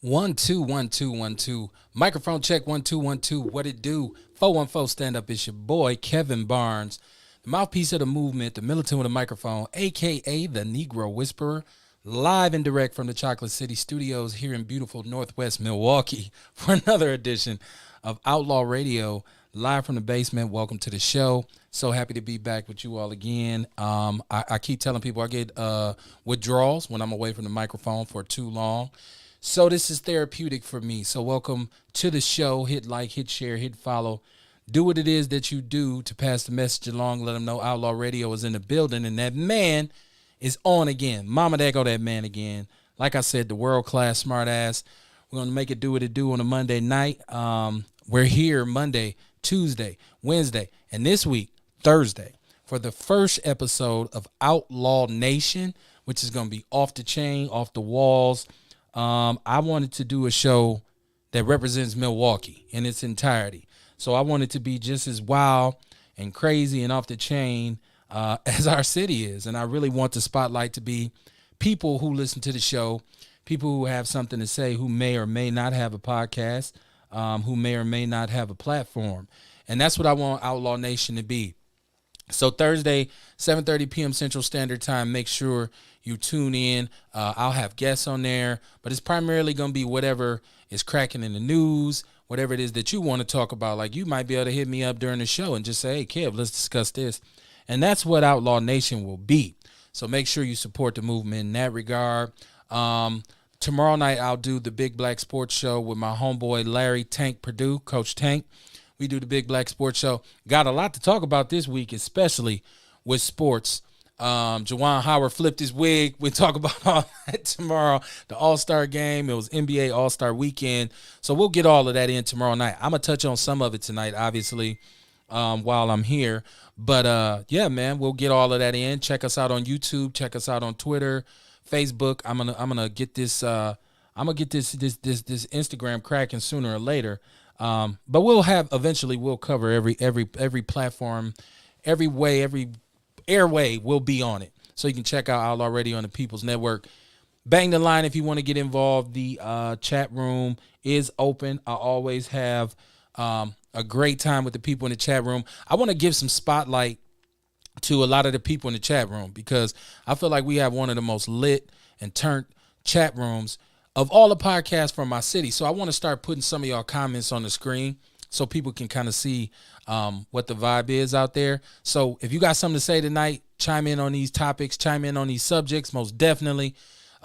One two one two one two. Microphone check 1 2 1 2. What it do? 414 stand up. It's your boy Kevin Barnes, the mouthpiece of the movement, the militant with a microphone, aka the Negro Whisperer, live and direct from the Chocolate City Studios here in beautiful Northwest Milwaukee for another edition of Outlaw Radio, live from the basement. Welcome to the show. So happy to be back with you all again. I keep telling people I get withdrawals when I'm away from the microphone for too long. So this is therapeutic for me. So welcome to the show. Hit like, hit share, hit follow. Do what it is that you do to pass the message along. Let them know Outlaw Radio is in the building. And that man is on again. Mama, there go that man again. Like I said, the world-class smart ass. We're going to make it do what it do on a Monday night. We're here Monday, Tuesday, Wednesday, and this week, Thursday, for the first episode of Outlaw Nation, which is going to be off the chain, off the walls. I wanted to do a show that represents Milwaukee in its entirety. So I wanted to be just as wild and crazy and off the chain as our city is. And I really want the spotlight to be people who listen to the show, people who have something to say, who may or may not have a podcast, who may or may not have a platform. And that's what I want Outlaw Nation to be. So Thursday, 7:30 p.m. Central Standard Time, make sure you tune in. I'll have guests on there, but it's primarily going to be whatever is cracking in the news, whatever it is that you want to talk about. Like, you might be able to hit me up during the show and just say, hey, Kev, let's discuss this. And that's what Outlaw Nation will be. So make sure you support the movement in that regard. Tomorrow night, I'll do the Big Black Sports Show with my homeboy Larry Tank Purdue, Coach Tank. We do the Big Black Sports Show. Got a lot to talk about this week, especially with sports. Juwan Howard flipped his wig. We'll talk about all that tomorrow. The All-Star game. It was NBA All-Star weekend. So we'll get all of that in tomorrow night. I'm going to touch on some of it tonight, obviously, while I'm here. But, yeah, man, we'll get all of that in. Check us out on YouTube. Check us out on Twitter, Facebook. I'm gonna get this this Instagram cracking sooner or later. But we'll cover every platform, every way, every airway will be on it. So you can check out Outlaw Radio on the People's Network. Bang the line if you want to get involved. The chat room is open. I always have a great time with the people in the chat room. I want to give some spotlight to a lot of the people in the chat room because I feel like we have one of the most lit and turned chat rooms of all the podcasts from my city. So I want to start putting some of y'all comments on the screen so people can kind of see what the vibe is out there. So if you got something to say tonight, chime in on these topics, chime in on these subjects, most definitely.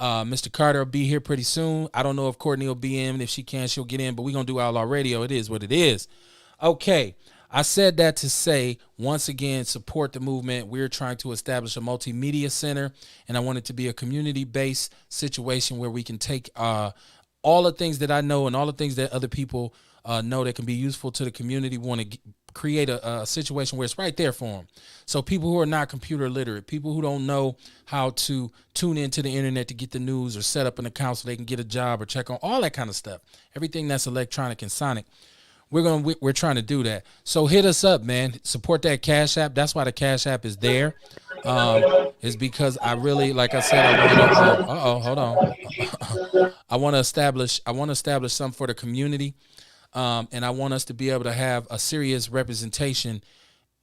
Mr. Carter will be here pretty soon. I don't know if Courtney will be in. If she can, she'll get in, but we're going to do Outlaw Radio. It is what it is. Okay. I said that to say, once again, support the movement. We're trying to establish a multimedia center, and I want it to be a community-based situation where we can take all the things that I know and all the things that other people know that can be useful to the community. We want to create a situation where it's right there for them. So people who are not computer literate, people who don't know how to tune into the internet to get the news or set up an account so they can get a job or check on all that kind of stuff, everything that's electronic and sonic. We're trying to do that. So hit us up, man. Support that Cash App. That's why the Cash App is there. Is because I really, like I said, hold on. I want to establish something for the community. And I want us to be able to have a serious representation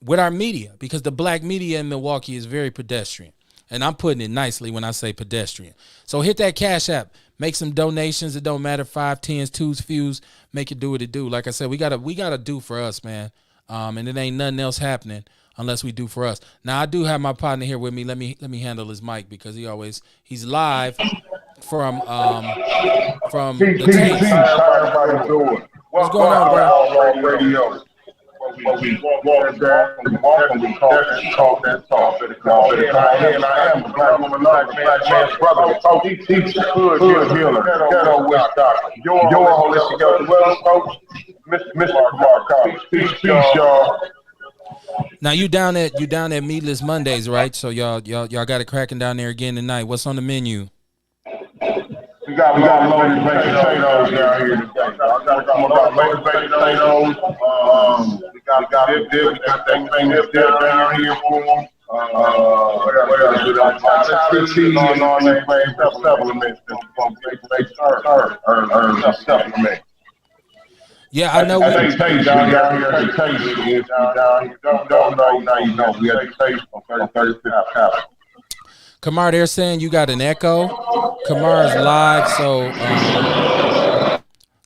with our media because the black media in Milwaukee is very pedestrian. And I'm putting it nicely when I say pedestrian. So hit that Cash App. Make some donations. It don't matter, 5, 10s, 2s, fews. Make it do what it do. Like I said, we gotta do for us, man. And it ain't nothing else happening unless we do for us. Now I do have my partner here with me. Let me handle his mic because he's live from the Taste. Everybody doing? What's going on, bro? Radio. We walk down, we walk, and we talk that talk. And I am a black woman, black man's brother. He's a good healer, ghetto witch doctor. Your holistic health wellness coach, Mr. Kamar Collins. Peace, y'all. Now you down at Meatless Mondays, right? So y'all got it cracking down there again tonight. What's on the menu? We got loaded baked potatoes down here today. I got loaded baked potatoes. We got dip. We got that famous dip down here for them. What else? We got cheese and all that supplements. they start earning a supplement. Yeah, I know we. Education down here, education is down here. If you don't know, now you know. We education on 35th Capital. Kamar, they're saying you got an echo. Kamar is live, so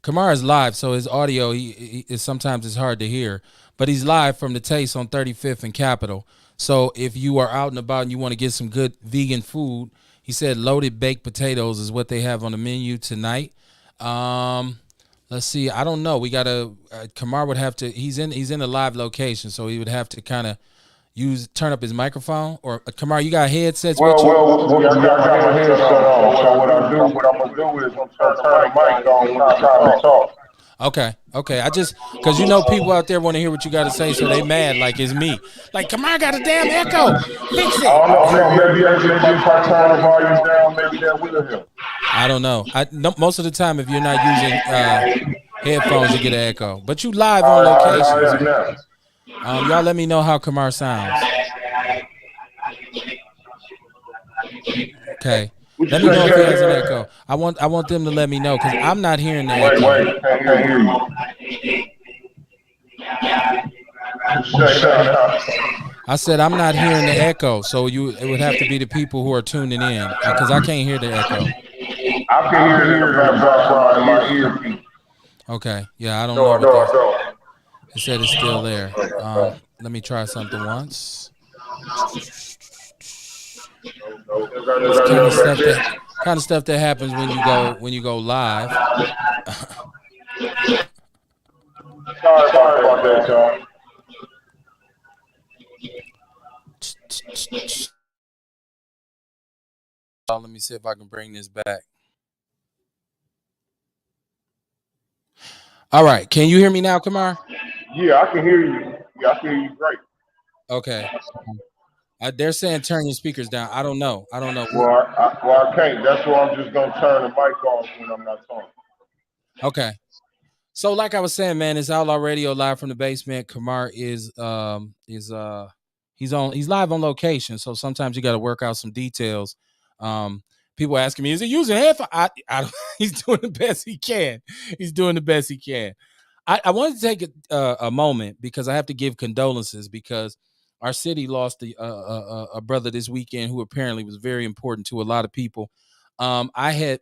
Kamar is live, so his audio he is sometimes it's hard to hear. But he's live from the Taste on 35th and Capitol. So if you are out and about and you want to get some good vegan food, he said loaded baked potatoes is what they have on the menu tonight. Let's see. I don't know. We gotta. Kamar would have to. He's in a live location, so he would have to kind of turn up his microphone. Or Kamar, you got headsets with you? Well, I got my headset on. So what I'm gonna do is I'm gonna turn the mic on when it's time to talk. Okay. I just because people out there want to hear what you got to say, so they mad like it's me. Like Kamar got a damn echo. Fix it. I don't know. Maybe if I turn the volume down, maybe that will help. I don't know. Most of the time, if you're not using headphones, you get an echo. But you live on location. Y'all let me know how Kamar sounds. Okay. Let me know if he has an echo. I want them to let me know because I'm not hearing the echo. Wait, I can't hear you. I said I'm not hearing the echo, so it would have to be the people who are tuning in because I can't hear the echo. I can hear the background in my earpiece. Okay, yeah, I don't know what it said it's still there. Let me try something once. Kind of stuff that happens when you go live. Sorry about that, y'all. Let me see if I can bring this back. All right, can you hear me now, Kamar? Yeah, I can hear you. Yeah, I can hear you great. Okay. They're saying turn your speakers down. I don't know. Well, I can't. That's why I'm just gonna turn the mic off when I'm not talking. Okay. So, like I was saying, man, it's Outlaw Radio live from the basement. Kamar is he's live on location. So sometimes you got to work out some details. People asking me, is he using headphones? He's doing the best he can. He's doing the best he can. I wanted to take a moment because I have to give condolences because our city lost a brother this weekend who apparently was very important to a lot of people. I had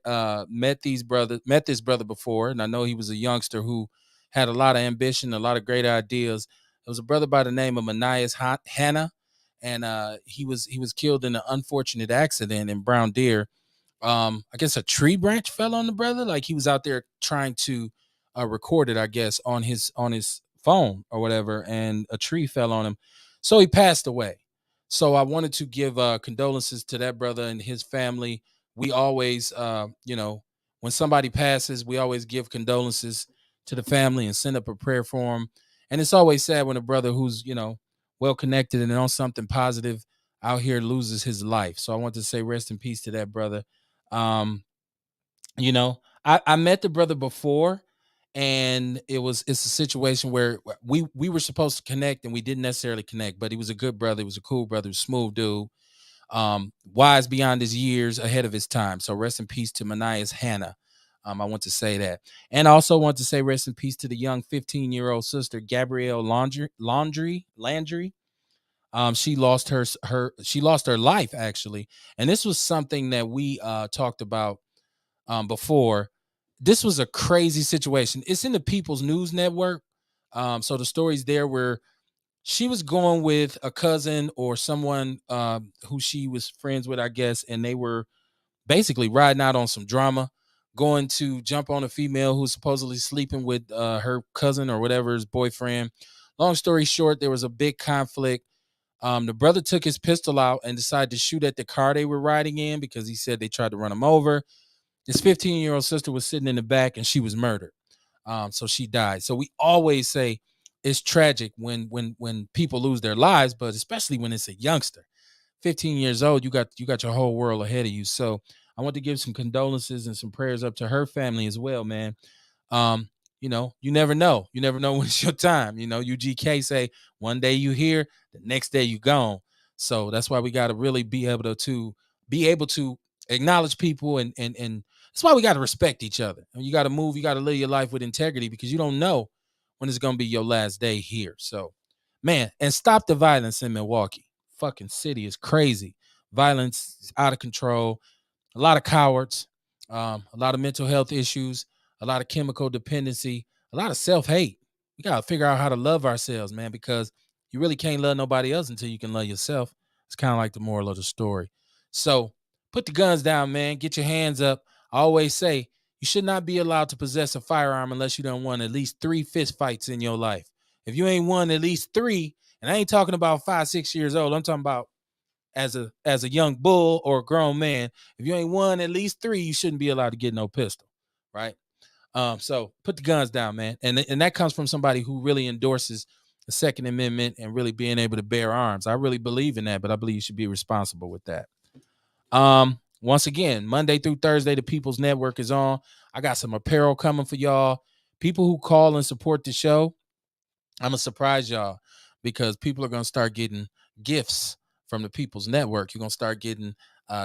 met this brother before, and I know he was a youngster who had a lot of ambition, a lot of great ideas. It was a brother by the name of Manias Hanna, and he was killed in an unfortunate accident in Brown Deer. I guess a tree branch fell on the brother. Like he was out there trying to record it, I guess, on his phone or whatever, and a tree fell on him. So he passed away. So I wanted to give condolences to that brother and his family. We always, when somebody passes, we always give condolences to the family and send up a prayer for him. And it's always sad when a brother who's, well connected and on something positive out here loses his life. So I want to say rest in peace to that brother. I met the brother before, and it's a situation where we were supposed to connect and we didn't necessarily connect, but he was a good brother. He was a cool brother, smooth dude, wise beyond his years, ahead of his time. So rest in peace to Manias Hanna. I want to say that. And I also want to say rest in peace to the young 15-year-old sister, Gabrielle Landry. She lost her life, actually. And this was something that we talked about before. This was a crazy situation. It's in the People's News Network. So the story's there where she was going with a cousin or someone who she was friends with, I guess, and they were basically riding out on some drama, going to jump on a female who's supposedly sleeping with her cousin or whatever's boyfriend. Long story short, there was a big conflict. The brother took his pistol out and decided to shoot at the car they were riding in because he said they tried to run him over. His 15-year-old sister was sitting in the back and she was murdered. So she died. So we always say it's tragic when people lose their lives, but especially when it's a youngster. 15 years old, you got your whole world ahead of you. So I want to give some condolences and some prayers up to her family as well, man. You never know. You never know when it's your time. UGK say one day you here, the next day you gone. So that's why we got to really be able to acknowledge people and That's why we got to respect each other. And you got to move. You got to live your life with integrity because you don't know when it's going to be your last day here. So, man, and stop the violence in Milwaukee. Fucking city is crazy. Violence is out of control. A lot of cowards, a lot of mental health issues, a lot of chemical dependency, a lot of self hate. We got to figure out how to love ourselves, man, because you really can't love nobody else until you can love yourself. It's kind of like the moral of the story. So put the guns down, man. Get your hands up. I always say you should not be allowed to possess a firearm unless you done won at least 3 fist fights in your life. If you ain't won at least 3, and I ain't talking about 5, 6 years old, I'm talking about as a young bull or a grown man, if you ain't won at least 3, you shouldn't be allowed to get no pistol, right? So put the guns down, man, and that comes from somebody who really endorses the Second Amendment and really being able to bear arms. I really believe in that, but I believe you should be responsible with that. Once again, Monday through Thursday, the People's Network is on. I got some apparel coming for y'all. People who call and support the show, I'm gonna surprise y'all because people are gonna start getting gifts from the People's Network. You're gonna start getting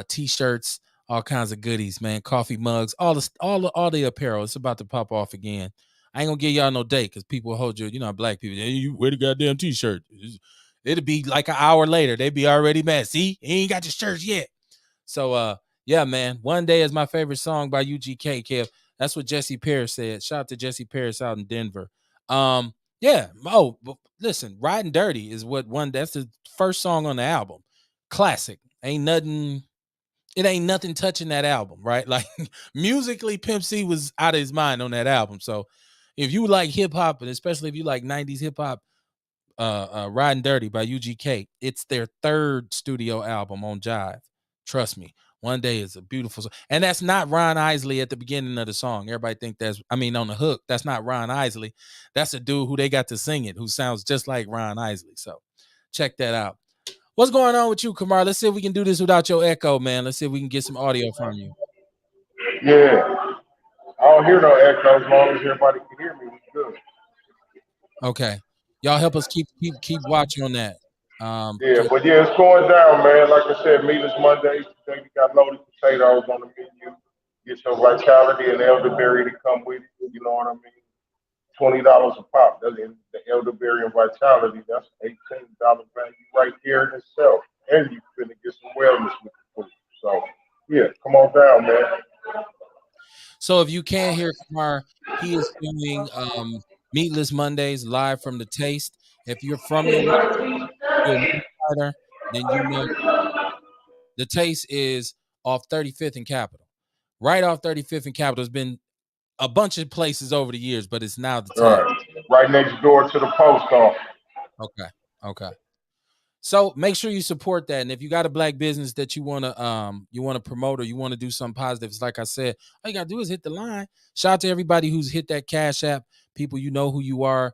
t-shirts, all kinds of goodies, man, coffee mugs, all the apparel. It's about to pop off again. I ain't gonna give y'all no date because people hold you, black people. Hey, you wear the goddamn t-shirt. It'll be like an hour later. They be already mad. See, he ain't got your shirts yet. So yeah, man. One Day is my favorite song by UGK, Kev. That's what Jesse Paris said. Shout out to Jesse Paris out in Denver. Yeah. Oh, listen, Riding Dirty is that's the first song on the album. Classic. It ain't nothing touching that album, right? Like musically, Pimp C was out of his mind on that album. So if you like hip hop, and especially if you like 90s hip hop, Riding Dirty by UGK, it's their third studio album on Jive. Trust me. One Day is a beautiful song. And that's not Ron Isley at the beginning of the song. Everybody think on the hook. That's not Ron Isley. That's a dude who they got to sing it, who sounds just like Ron Isley. So check that out. What's going on with you, Kamar? Let's see if we can do this without your echo, man. Let's see if we can get some audio from you. Yeah, I don't hear no echo as long as everybody can hear me. We good. Okay. Y'all help us keep watching on that. Yeah, but yeah, it's going down, man. Like I said, Meatless Mondays. Today we got loaded potatoes on the menu. Get your vitality and elderberry to come with it. You know what I mean? $20 a pop. That's in the elderberry and vitality. That's $18 value right here in itself. And you finna get some wellness with the food. So yeah, come on down, man. So if you can't hear Kamar, he is doing Meatless Mondays live from the Taste. If you're from Milwaukee, you're an insider, then you know the Taste is off 35th and Capitol. Right off 35th and Capitol. There's been a bunch of places over the years, but it's now the All Taste. right. Right next door to the post office. Okay. Okay. So make sure you support that. And if you got a black business that you wanna promote or you want to do something positive, it's like I said, all you gotta do is hit the line. Shout out to everybody who's hit that Cash App. People, you know who you are.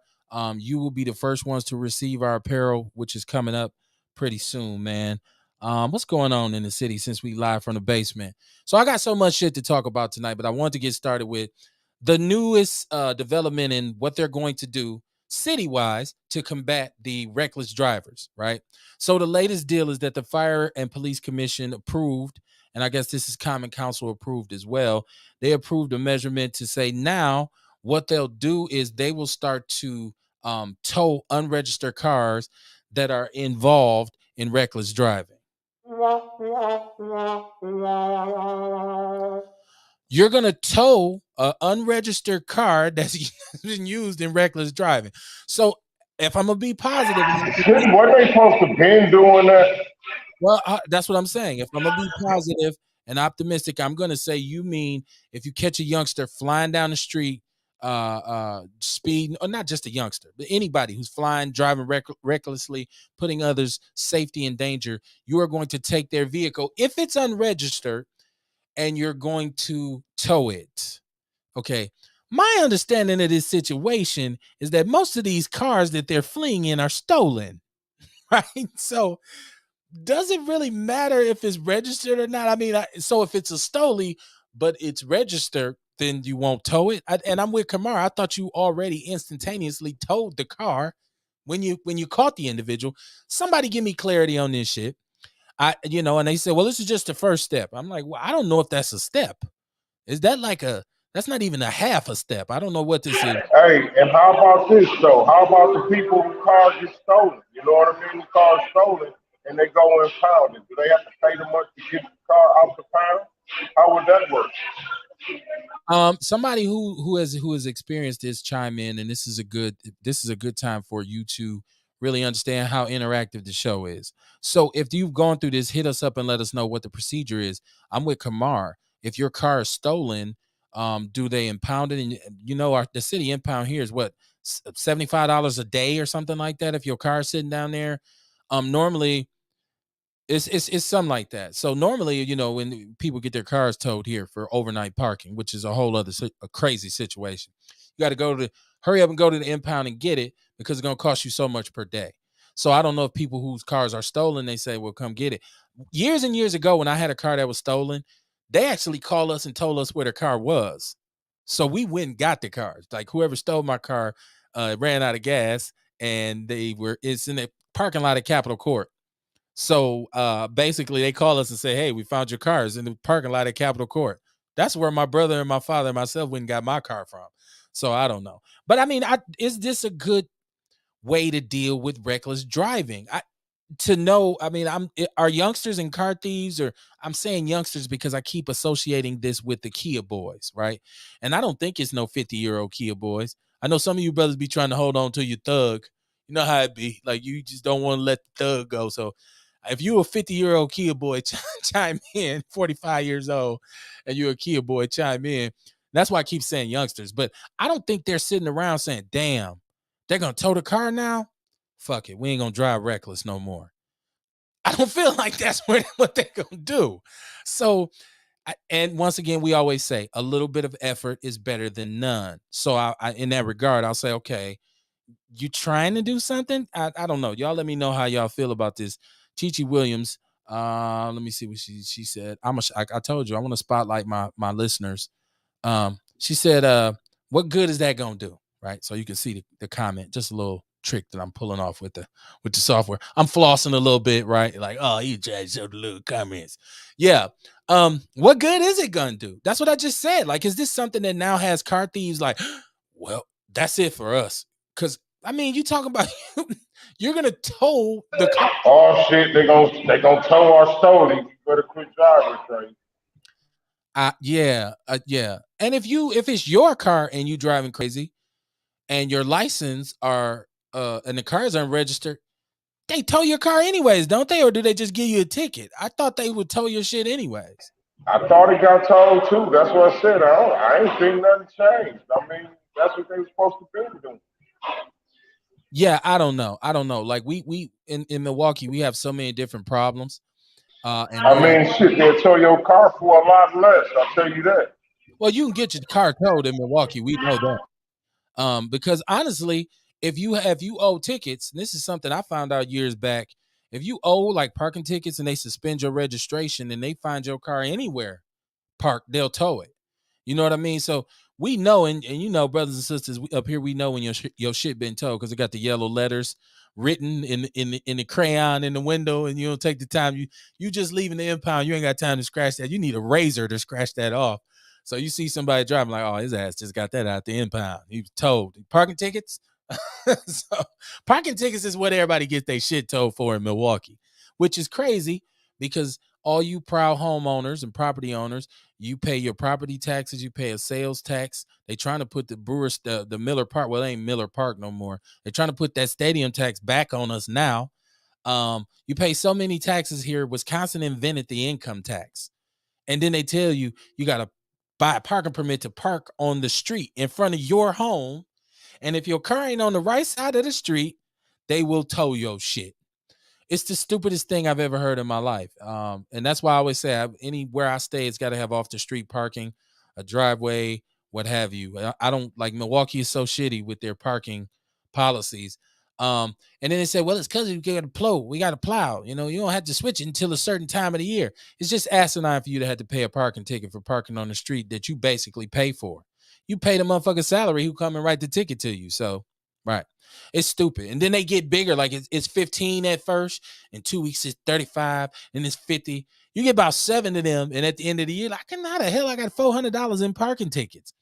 You will be the first ones to receive our apparel, which is coming up pretty soon, man. What's going on in the city since we live from the basement? So I got so much shit to talk about tonight, but I want to get started with the newest development in what they're going to do city-wise to combat the reckless drivers, right? So the latest deal is that the Fire and Police Commission approved, and I guess this is Common Council approved as well. They approved a measurement to say now what they'll do is they will start to tow unregistered cars that are involved in reckless driving. You're going to tow an unregistered car that's been used in reckless driving. So if I'm going to be positive and Shit, optimistic, what they supposed to been doing that? well, that's what I'm saying. If I'm going to be positive and optimistic, I'm going to say you mean if you catch a youngster flying down the street, speeding, or not just a youngster, but anybody who's flying, driving recklessly, putting others' safety in danger, you are going to take their vehicle if it's unregistered and you're going to tow it. Okay. My understanding of this situation is that most of these cars that they're fleeing in are stolen, right? So does it really matter if it's registered or not? I mean, so if it's a stole, but it's registered, then you won't tow it. And I'm with Kamar. I thought you already instantaneously towed the car when you caught the individual. Somebody give me clarity on this shit. And they said, well, this is just the first step. I'm like, well, I don't know if that's a step. Is that like a? That's not even a half a step. I don't know what this is. Hey, and how about this though? How about the people who cars get stolen? You know what I mean? The car's stolen and they go and pound it. Do they have to pay the money to get the car out the pound? How would that work? Somebody who has experienced this chime in, and this is a good time for you to really understand how interactive the show is. So if you've gone through this, hit us up and let us know what the procedure is. I'm with Kamar. If your car is stolen, do they impound it? And the city impound here is what, $75 a day or something like that. If your car is sitting down there, normally it's something like that. So normally, when people get their cars towed here for overnight parking, which is a whole other a crazy situation, you got to hurry up and go to the impound and get it because it's going to cost you so much per day. So I don't know if people whose cars are stolen, they say, well, come get it. Years and years ago, when I had a car that was stolen, they actually called us and told us where the car was. So we went and got the cars. Like whoever stole my car ran out of gas, and it's in the parking lot at Capitol Court. So basically, they call us and say, "Hey, we found your cars in the parking lot at Capitol Court." That's where my brother and my father and myself went and got my car from. So I don't know, but I mean, is this a good way to deal with reckless driving? To know, I mean, are youngsters and car thieves, or I'm saying youngsters because I keep associating this with the Kia boys, right? And I don't think it's no 50-year-old Kia boys. I know some of you brothers be trying to hold on to your thug. You know how it be. Like you just don't want to let the thug go. So if you a 50-year-old Kia boy, chime in, 45 years old, and you're a Kia boy, chime in. That's why I keep saying youngsters. But I don't think they're sitting around saying, damn, they're gonna tow the car now. Fuck it. We ain't gonna drive reckless no more. I don't feel like that's what they're gonna do. So, and once again, we always say a little bit of effort is better than none. So, in that regard, I'll say, okay, you trying to do something? I don't know. Y'all let me know how y'all feel about this. Chichi Williams. Let me see what she said. I told you I want to spotlight my listeners. She said, what good is that gonna do? Right. So you can see the comment, just a little trick that I'm pulling off with the software. I'm flossing a little bit, right? Like, oh, you try to show the little comments. Yeah. What good is it gonna do? That's what I just said. Like, is this something that now has car thieves like, well, that's it for us? Because I mean, you talking about you're gonna tow the car. Oh shit, they gonna tow our story. You better quit driving, Trey. Yeah. And if it's your car and you driving crazy and your license are and the car is unregistered, they tow your car anyways, don't they? Or do they just give you a ticket? I thought they would tow your shit anyways. I thought it got told too. That's what I said. I ain't seen nothing change. I mean, that's what they were supposed to be doing. Yeah, I don't know. Like we in Milwaukee, we have so many different problems. And I mean, shit, they'll tow your car for a lot less. I'll tell you that. well, you can get your car towed in Milwaukee. We know that. Because honestly, if you owe tickets, and this is something I found out years back, if you owe like parking tickets and they suspend your registration and they find your car anywhere parked, they'll tow it. You know what I mean? So we know, and brothers and sisters up here, we know when your shit been towed because it got the yellow letters written in the crayon in the window, and you don't take the time. You just leaving the impound. You ain't got time to scratch that. You need a razor to scratch that off. So you see somebody driving like, oh, his ass just got that out the impound. He was towed. Parking tickets. So parking tickets is what everybody gets their shit towed for in Milwaukee, which is crazy because all you proud homeowners and property owners, you pay your property taxes, you pay a sales tax. They trying to put the Brewers, the Miller Park, well, it ain't Miller Park no more. They're trying to put that stadium tax back on us now. You pay so many taxes here. Wisconsin invented the income tax. And then they tell you got to buy a parking permit to park on the street in front of your home. And if your car ain't on the right side of the street, they will tow your shit. It's the stupidest thing I've ever heard in my life. And that's why I always say anywhere I stay, it's got to have off the street parking, a driveway, what have you. I don't like Milwaukee is so shitty with their parking policies. And then they say, well, it's because we got to plow. We got to plow. You don't have to switch it until a certain time of the year. It's just asinine for you to have to pay a parking ticket for parking on the street that you basically pay for. You pay the motherfucking salary who come and write the ticket to you. So, right. It's stupid. And then they get bigger. Like it's 15 at first. In 2 weeks, it's 35. Then it's 50. You get about 7 of them, and at the end of the year, like, how the hell I got $400 in parking tickets?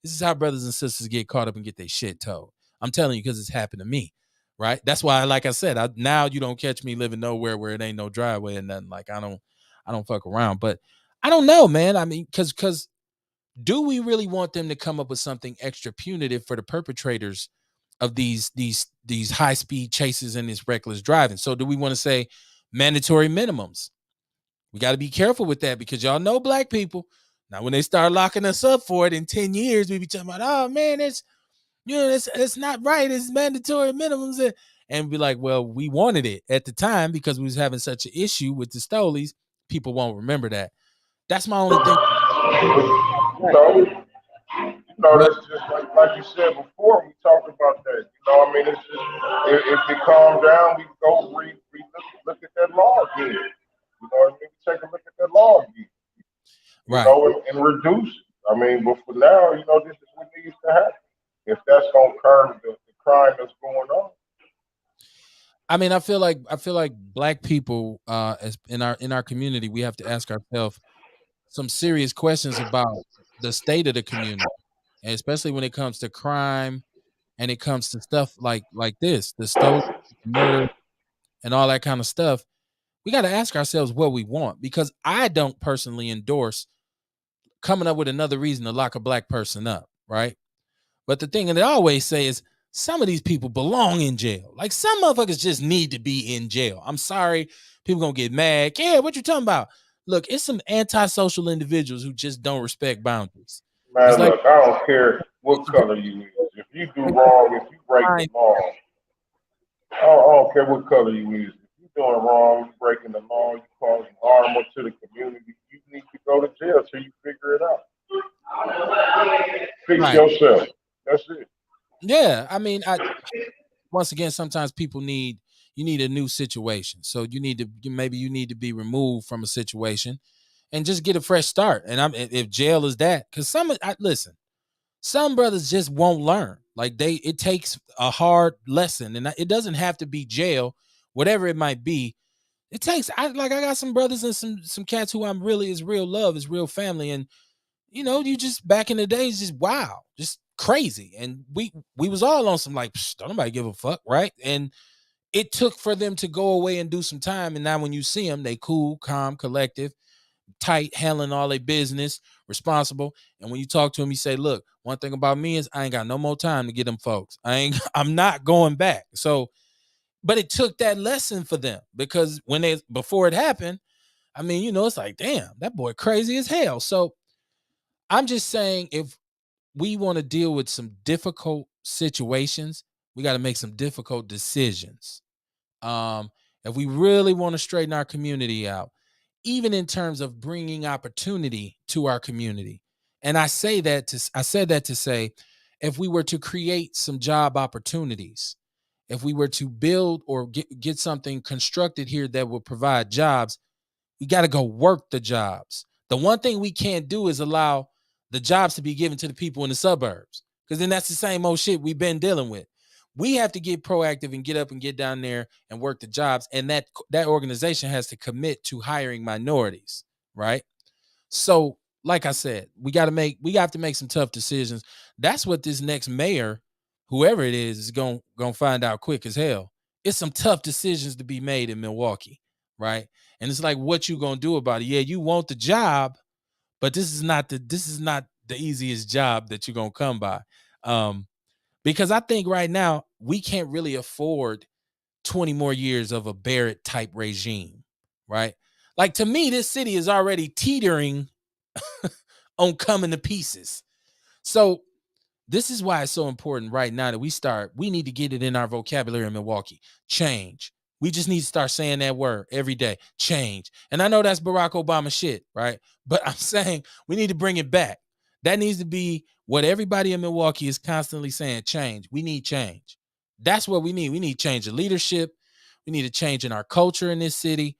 This is how brothers and sisters get caught up and get their shit told. I'm telling you, because it's happened to me, right? That's why, like I said, now you don't catch me living nowhere where it ain't no driveway and nothing. Like, I don't fuck around. But I don't know, man. I mean, because do we really want them to come up with something extra punitive for the perpetrators of these high speed chases and this reckless driving? So do we want to say mandatory minimums? We got to be careful with that, because y'all know black people. Now, when they start locking us up for it in 10 years, we be talking about, oh man, it's not right. It's mandatory minimums. And be like, well, we wanted it at the time because we was having such an issue with the Stolies. People won't remember that. That's my only thing. But That's just like you said before. We talked about that. I mean, it's just if it calms down, we go look at that law again. What I mean? Take a look at that law again. right. And reduce it. I mean, but for now, this is what needs to happen. If that's gonna curb the crime that's going on. I mean, I feel like black people, as in our community, we have to ask ourselves some serious questions about the state of the community, and especially when it comes to crime and it comes to stuff like this, the stolen murder and all that kind of stuff. We got to ask ourselves what we want, because I don't personally endorse coming up with another reason to lock a black person up, right? But the thing that I always say is some of these people belong in jail. Like, some motherfuckers just need to be in jail. I'm sorry, people gonna get mad. Yeah, what you talking about? Look, it's some antisocial individuals who just don't respect boundaries. It's Man, like look, I don't care what color you is. If you do wrong, if you break the law, I don't care what color you is. If you're doing wrong, you breaking the law, you causing harm to the community, you need to go to jail till you figure it out. Fix right. yourself. That's it. Yeah, I mean, once again, sometimes people you need a new situation. So maybe you need to be removed from a situation and just get a fresh start. And if jail is that, because listen, some brothers just won't learn. Like, it takes a hard lesson, and it doesn't have to be jail, whatever it might be. It takes, I got some brothers and some cats who I'm really is real love, is real family, and you just back in the days, just wow, just crazy, and we was all on some like, don't nobody give a fuck, right? And it took for them to go away and do some time, and now when you see them, they cool, calm, collective, tight, handling all their business, responsible. And when you talk to them, you say, look, one thing about me is I ain't got no more time to get them folks. I'm not going back. So, but it took that lesson for them, because before it happened, I mean, it's like, damn, that boy crazy as hell. So I'm just saying, if we want to deal with some difficult situations, we got to make some difficult decisions. Um, if we really want to straighten our community out, even in terms of bringing opportunity to our community. And I said that to say, if we were to create some job opportunities, if we were to build or get something constructed here that will provide jobs, we got to go work the jobs. The one thing we can't do is allow the jobs to be given to the people in the suburbs, because then that's the same old shit we've been dealing with. We have to get proactive and get up and get down there and work the jobs, and that organization has to commit to hiring minorities, right? So, like I said, we have to make some tough decisions. That's what this next mayor, whoever it is going to find out quick as hell. It's some tough decisions to be made in Milwaukee, right? And it's like, what you going to do about it? Yeah, you want the job, but this is not the easiest job that you're going to come by. Because I think right now we can't really afford 20 more years of a Barrett type regime, right? Like, to me, this city is already teetering on coming to pieces. So this is why it's so important right now that we need to get it in our vocabulary in Milwaukee. Change. We just need to start saying that word every day. Change. And I know that's Barack Obama shit, right? But I'm saying we need to bring it back. That needs to be what everybody in Milwaukee is constantly saying. Change. We need change. That's what we need. We need change of leadership. We need a change in our culture in this city.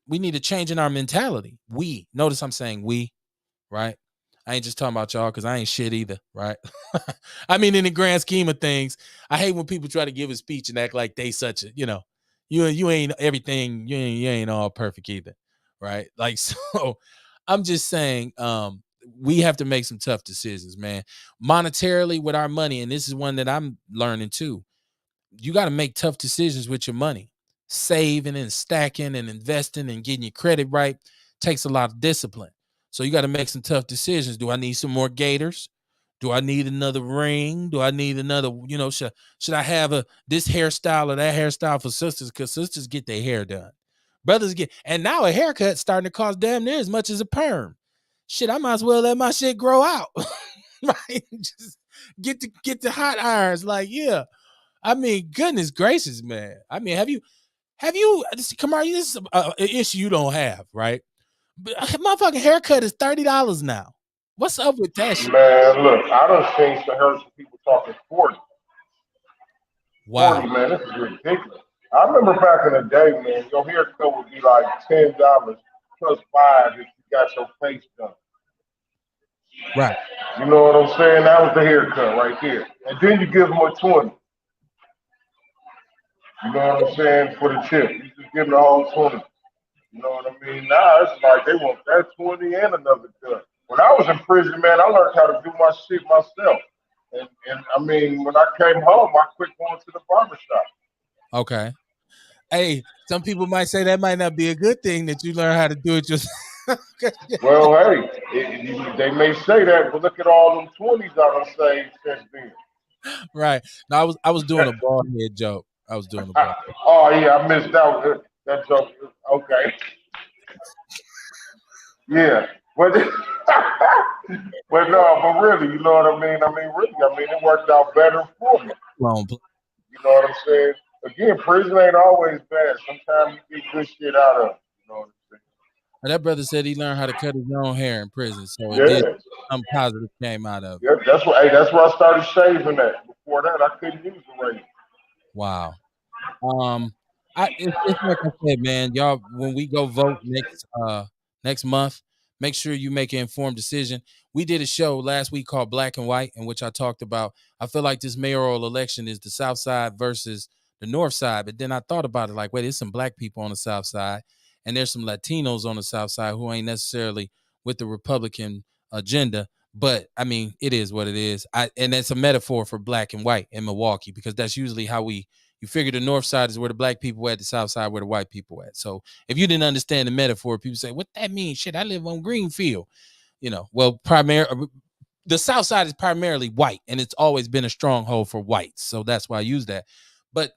We need a change in our mentality. Notice I'm saying we, right? I ain't just talking about y'all, because I ain't shit either, right? I mean, in the grand scheme of things, I hate when people try to give a speech and act like they such a, you ain't everything, you ain't all perfect either. right? Like, so I'm just saying, we have to make some tough decisions, man. Monetarily with our money, and this is one that I'm learning too. You got to make tough decisions with your money. Saving and stacking and investing and getting your credit right takes a lot of discipline. So you got to make some tough decisions. Do I need some more gators? Do I need another ring? Do I need another, should I have this hairstyle or that hairstyle for sisters? Because sisters get their hair done. Brothers get, and now a haircut starting to cost damn near as much as a perm. Shit, I might as well let my shit grow out. Right? Just get the hot irons. Like, yeah. I mean, goodness gracious, man. I mean, have you come on, this is an issue you don't have, right? But motherfucking haircut is $30 now. What's up with that shit? Man, look, I done seen heard some people talking 40. 40, Wow. man, this is ridiculous. I remember back in the day, man, your haircut would be like $10 plus five if you got your face done. Right. You know what I'm saying? That was the haircut right there. And then you give them a 20. You know what I'm saying? For the chip. You just give them the whole 20. You know what I mean? Now it's like they want that 20 and another cut. When I was in prison, man, I learned how to do my shit myself. And I mean, when I came home, I quit going to the barbershop. Okay. Hey, some people might say that might not be a good thing that you learn how to do it yourself. Well, hey, they may say that, but look at all them 20s I done saved since then. Right. No, I was doing a bald head joke. I was doing a bald head. Oh, yeah, I missed out that joke. Okay. Yeah. But, but no, but really, you know what I mean? I mean, really, I mean, it worked out better for me. Long You know what I'm saying? Again, prison ain't always bad. Sometimes you get good shit out of it. You know what I'm That brother said he learned how to cut his own hair in prison, so it saying? did Yeah. some positive came out of it. Yeah, that's where I started shaving at. Before that, I couldn't use the razor. Wow. Um, it's like I said, man, y'all. When we go vote next month, make sure you make an informed decision. We did a show last week called Black and White, in which I talked about. I feel like this mayoral election is the South Side versus the North Side, but then I thought about it like, wait, there's some Black people on the South Side, and there's some Latinos on the South Side who ain't necessarily with the Republican agenda. But I mean, it is what it is. And it's a metaphor for Black and White in Milwaukee because that's usually how we you figure the north side is where the black people at, the south side where the white people at. So if you didn't understand the metaphor, people say, what that mean? Shit, I live on Greenfield. Well, the south side is primarily white, and it's always been a stronghold for whites. So that's why I use that. But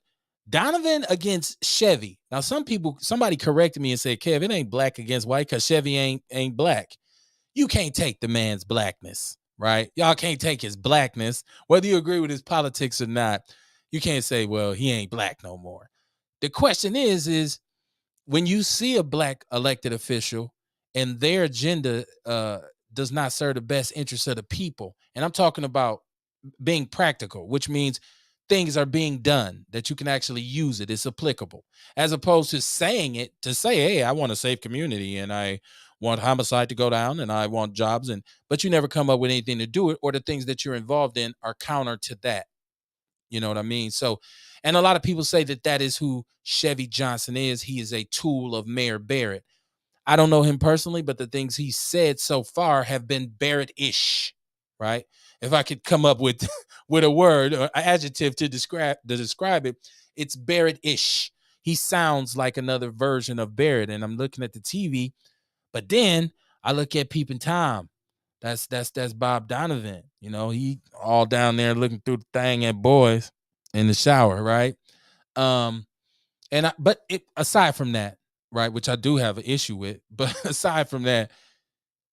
Donovan against Chevy. Now, somebody corrected me and said, Kev, it ain't black against white because Chevy ain't black. You can't take the man's blackness, right? Y'all can't take his blackness, whether you agree with his politics or not. You can't say, well, he ain't black no more. The question is when you see a black elected official and their agenda does not serve the best interests of the people, and I'm talking about being practical, which means things are being done that you can actually use it. It's applicable, as opposed to saying it to say, hey, I want a safe community and I want homicide to go down and I want jobs, but you never come up with anything to do it, or the things that you're involved in are counter to that. You know what I mean? So, and a lot of people say that is who Chevy Johnson is. He is a tool of Mayor Barrett. I don't know him personally, but the things he said so far have been Barrett-ish, right? If I could come up with with a word or adjective to describe it, it's Barrett-ish. He sounds like another version of Barrett, and I'm looking at the TV, but then I look at Peeping Tom. That's Bob Donovan. He all down there looking through the thing at boys in the shower, right? Um, aside from that, right, which I do have an issue with, but aside from that,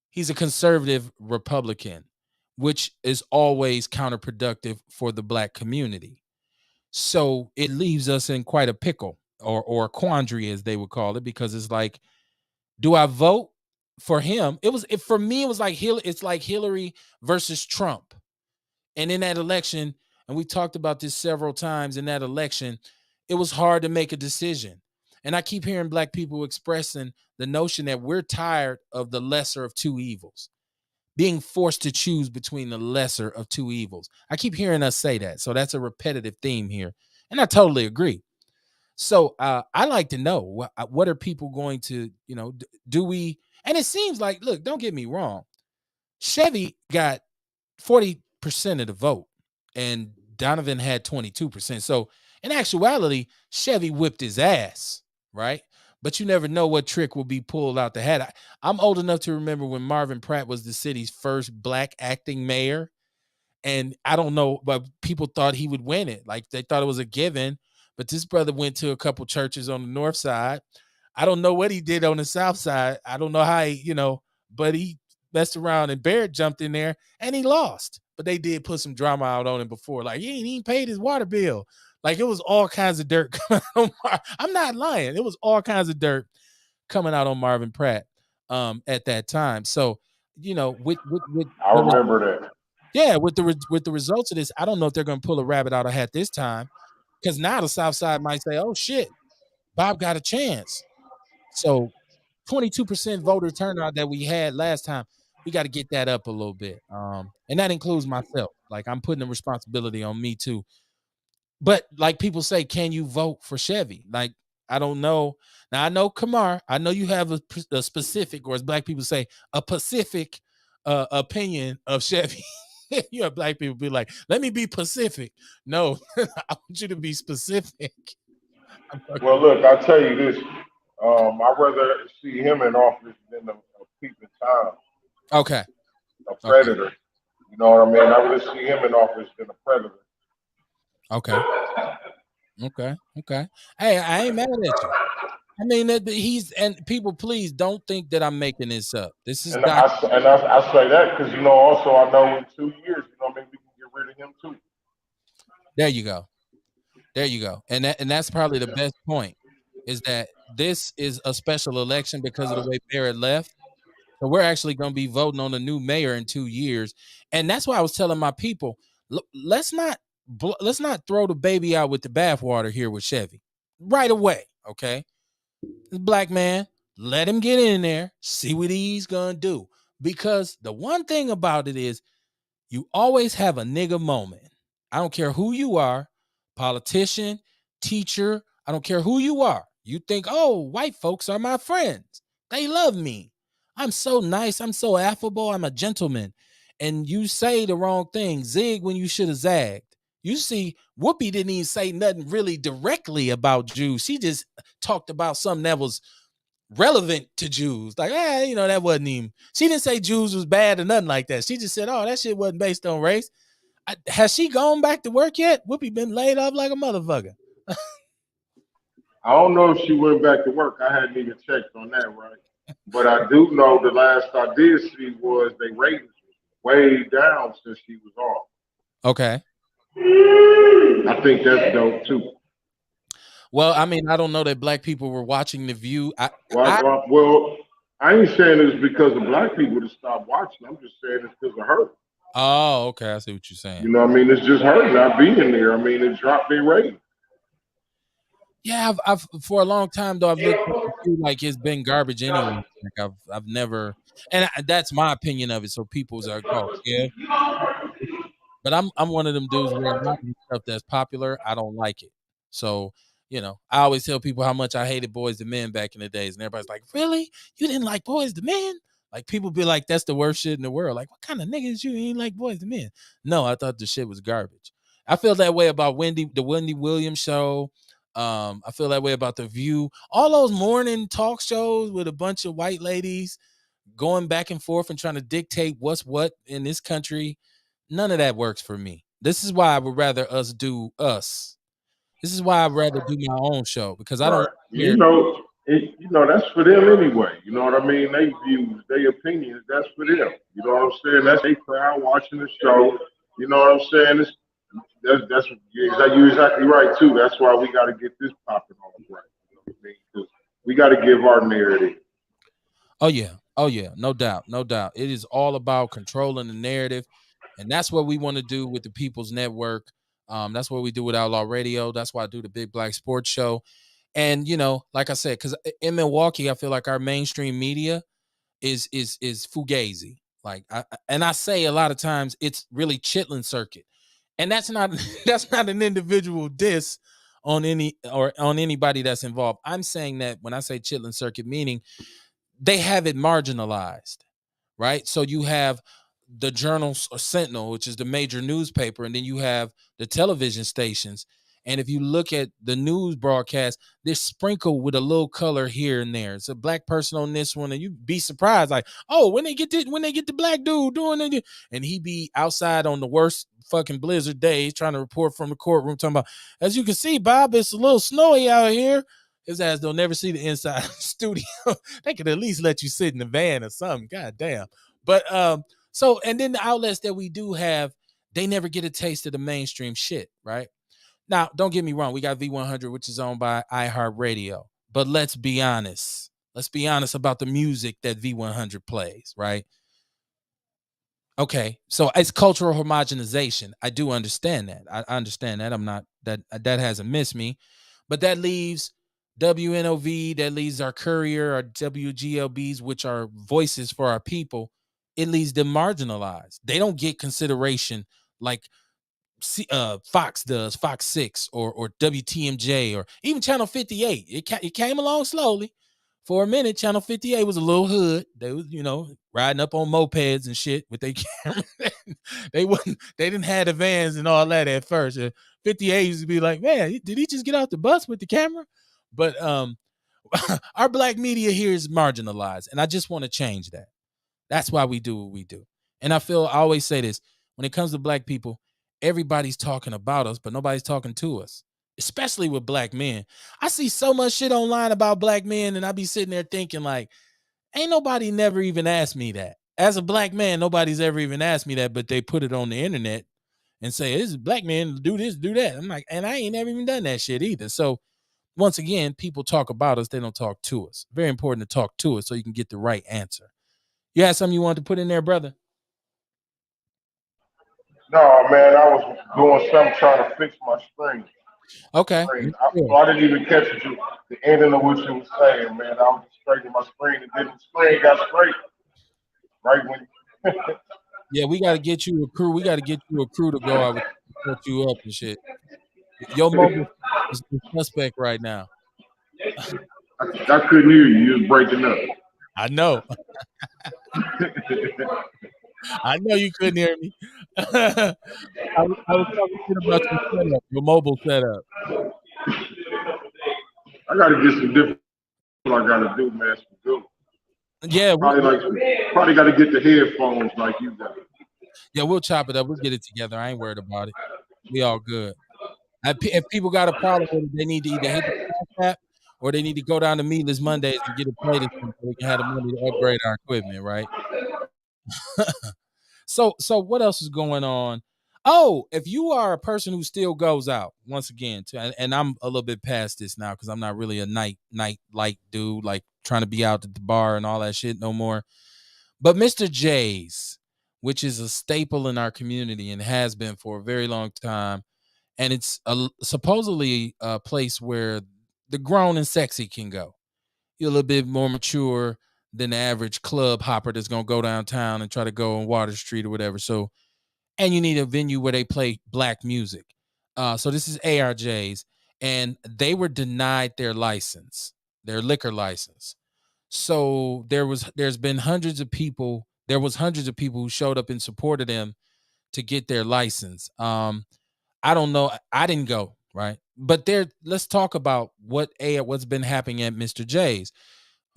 he's a conservative Republican, which is always counterproductive for the black community. So it leaves us in quite a pickle or a quandary, as they would call it, because it's like, do I vote for him? For me, it was like it's like Hillary versus Trump. And in that election, and we talked about this several times, in that election, it was hard to make a decision. And I keep hearing black people expressing the notion that we're tired of the lesser of two evils, being forced to choose between the lesser of two evils. I keep hearing us say that. So that's a repetitive theme here. And I totally agree. So I like to know what are people going to, do we? And it seems like, look, don't get me wrong, Chevy got 40% of the vote, and Donovan had 22%. So in actuality, Chevy whipped his ass, right? But you never know what trick will be pulled out the hat. I'm old enough to remember when Marvin Pratt was the city's first black acting mayor. And I don't know, but people thought he would win it. Like they thought it was a given. But this brother went to a couple churches on the north side. I don't know what he did on the south side. I don't know how but he messed around and Barrett jumped in there and he lost. But they did put some drama out on him before. Like he ain't even paid his water bill. Like it was all kinds of dirt coming out on I'm not lying. It was all kinds of dirt coming out on Marvin Pratt at that time. So, with I remember that. yeah, with the results of this, I don't know if they're going to pull a rabbit out of hat this time, because now the South Side might say, "Oh shit, Bob got a chance." So 22% voter turnout that we had last time, we got to get that up a little bit, and that includes myself. Like I'm putting the responsibility on me too. But like people say, can you vote for Chevy? Like I don't know. Now I know Kamar. I know you have a specific, or as black people say, a Pacific opinion of Chevy. You have black people be like, "Let me be Pacific." No, I want you to be specific. Well, look, I tell you this. I'd rather see him in office than a peeping Tom, Okay. a Okay. predator. You know what I mean? I'd rather see him in office than a predator. Okay. Okay. Okay. Hey, I ain't mad at you. I mean, he's and people, please don't think that I'm making this up. This is And I say that because also I know in 2 years, what I mean, we can get rid of him too. there you go. There you go. And that's probably the best point is that this is a special election because of the way Barrett left. So we're actually going to be voting on a new mayor in 2 years. And that's why I was telling my people, let's not throw the baby out with the bathwater here with Chevy right away. Okay. This black man, let him get in there, see what he's going to do. Because the one thing about it is you always have a nigga moment. I don't care who you are, politician, teacher, I don't care who you are. You think, oh, white folks are my friends. They love me. I'm so nice. I'm so affable. I'm a gentleman. And you say the wrong thing, zig when you should have zagged. You see, Whoopi didn't even say nothing really directly about Jews. She just talked about something that was relevant to Jews. Like, that wasn't even. She didn't say Jews was bad or nothing like that. She just said, "Oh, that shit wasn't based on race." Has she gone back to work yet? Whoopi been laid off like a motherfucker. I don't know if she went back to work. I hadn't even checked on that, right? But I do know the last I did see was they ratings was way down since she was off. Okay. I think that's dope too. Well, I mean, I don't know that black people were watching The View. Well, I ain't saying it's because of black people to stop watching. I'm just saying it's because of her. Oh, okay. I see what you're saying. You know what I mean? It's just her not being there. I mean, it dropped their rating. Yeah, I've for a long time though I've looked at The View like it's been garbage anyway. Like I've never, and that's my opinion of it. So people's are, oh yeah, but I'm one of them dudes where a lot of the stuff that's popular, I don't like it. So, I always tell people how much I hated Boys to Men back in the days, and everybody's like, "Really? You didn't like Boys to Men?" Like people be like, "That's the worst shit in the world." Like, what kind of niggas you ain't like Boys to Men? No, I thought the shit was garbage. I feel that way about the Wendy Williams show. I feel that way about The View. All those morning talk shows with a bunch of white ladies going back and forth and trying to dictate what's what in this country. None of that works for me. This is why I would rather us do us. This is why I'd rather do my own show because I don't Right. want to hear. That's for them anyway. You know what I mean? They views, their opinions, that's for them. You know what I'm saying? That's they crowd watching the show. You know what I'm saying? That's you're exactly right too. That's why we got to get this popping off right. You know what I mean? 'Cause we got to give our narrative. Oh yeah, oh yeah, no doubt, no doubt. It is all about controlling the narrative, and that's what we want to do with the People's Network. That's what we do with Outlaw Radio. That's why I do the Big Black Sports Show. And like I said, because in Milwaukee, I feel like our mainstream media is fugazi. Like and I say a lot of times it's really Chitlin circuit, and that's not that's not an individual diss on any or on anybody that's involved. I'm saying that when I say chitlin circuit, meaning they have it marginalized, right? So you have the Journal or Sentinel, which is the major newspaper, and then you have the television stations. And if you look at the news broadcast, they're sprinkled with a little color here and there. It's a black person on this one, and you be surprised, like, oh, when they get the black dude doing it, and he be outside on the worst fucking blizzard days trying to report from the courtroom, talking about, as you can see, Bob, it's a little snowy out here. His ass don't never see the inside of the studio. They could at least let you sit in the van or something. God damn. But so, and then the outlets that we do have, they never get a taste of the mainstream shit, right? Now, don't get me wrong. We got V100, which is owned by iHeartRadio. But let's be honest. Let's be honest about the music that V100 plays, right? Okay, so it's cultural homogenization. I do understand that. I understand that. I'm not that hasn't missed me, but that leaves WNOV, that leaves our Courier, our WGLBs, which are voices for our people. It leaves them marginalized. They don't get consideration like Fox does, Fox 6 or WTMJ or even Channel 58. It came along slowly. For a minute, Channel 58 was a little hood. They was, riding up on mopeds and shit with their camera. They didn't have the vans and all that at first. 58 used to be like, man, did he just get off the bus with the camera? But our black media here is marginalized, and I just want to change that. That's why we do what we do. And I always say this, when it comes to black people, everybody's talking about us, but nobody's talking to us, especially with black men. I see so much shit online about black men, and I be sitting there thinking, like, ain't nobody never even asked me that. As a black man, nobody's ever even asked me that, but they put it on the internet and say, this is black men, do this, do that. I'm like, and I ain't never even done that shit either. So once again, people talk about us, they don't talk to us. Very important to talk to us so you can get the right answer. You had something you wanted to put in there, brother? No, man, I was doing something trying to fix my screen. Okay. So I didn't even catch the ending of what you was saying, man. I was just straightening my screen, and then the screen got straight right when. Yeah, we got to get you a crew. We got to get you a crew to go out with set you up and shit. Your mobile is the suspect right now. I couldn't hear you. You was breaking up. I know. I know you couldn't hear me. I was talking shit about your setup, your mobile setup. I got to get some different. What I got to do, man. Some good. Yeah, Probably got to get the headphones like you got. Yeah, we'll chop it up. We'll get it together. I ain't worried about it. We all good. If people got a problem with it, they need to either hit the Cash App or they need to go down to Meatless Mondays and get it plated so we can have the money to upgrade our equipment, right? So what else is going on? Oh, if you are a person who still goes out, once again, and I'm a little bit past this now because I'm not really a night light dude, like trying to be out at the bar and all that shit no more. But Mr. J's, which is a staple in our community and has been for a very long time, and it's supposedly a place where the grown and sexy can go. You're a little bit more mature than the average club hopper that's gonna go downtown and try to go on Water Street or whatever. So, and you need a venue where they play black music. So this is ARJ's, and they were denied their license, their liquor license. So there's been hundreds of people. There was hundreds of people who showed up in support of them to get their license. I don't know. I didn't go, right? But let's talk about what's been happening at Mr. J's.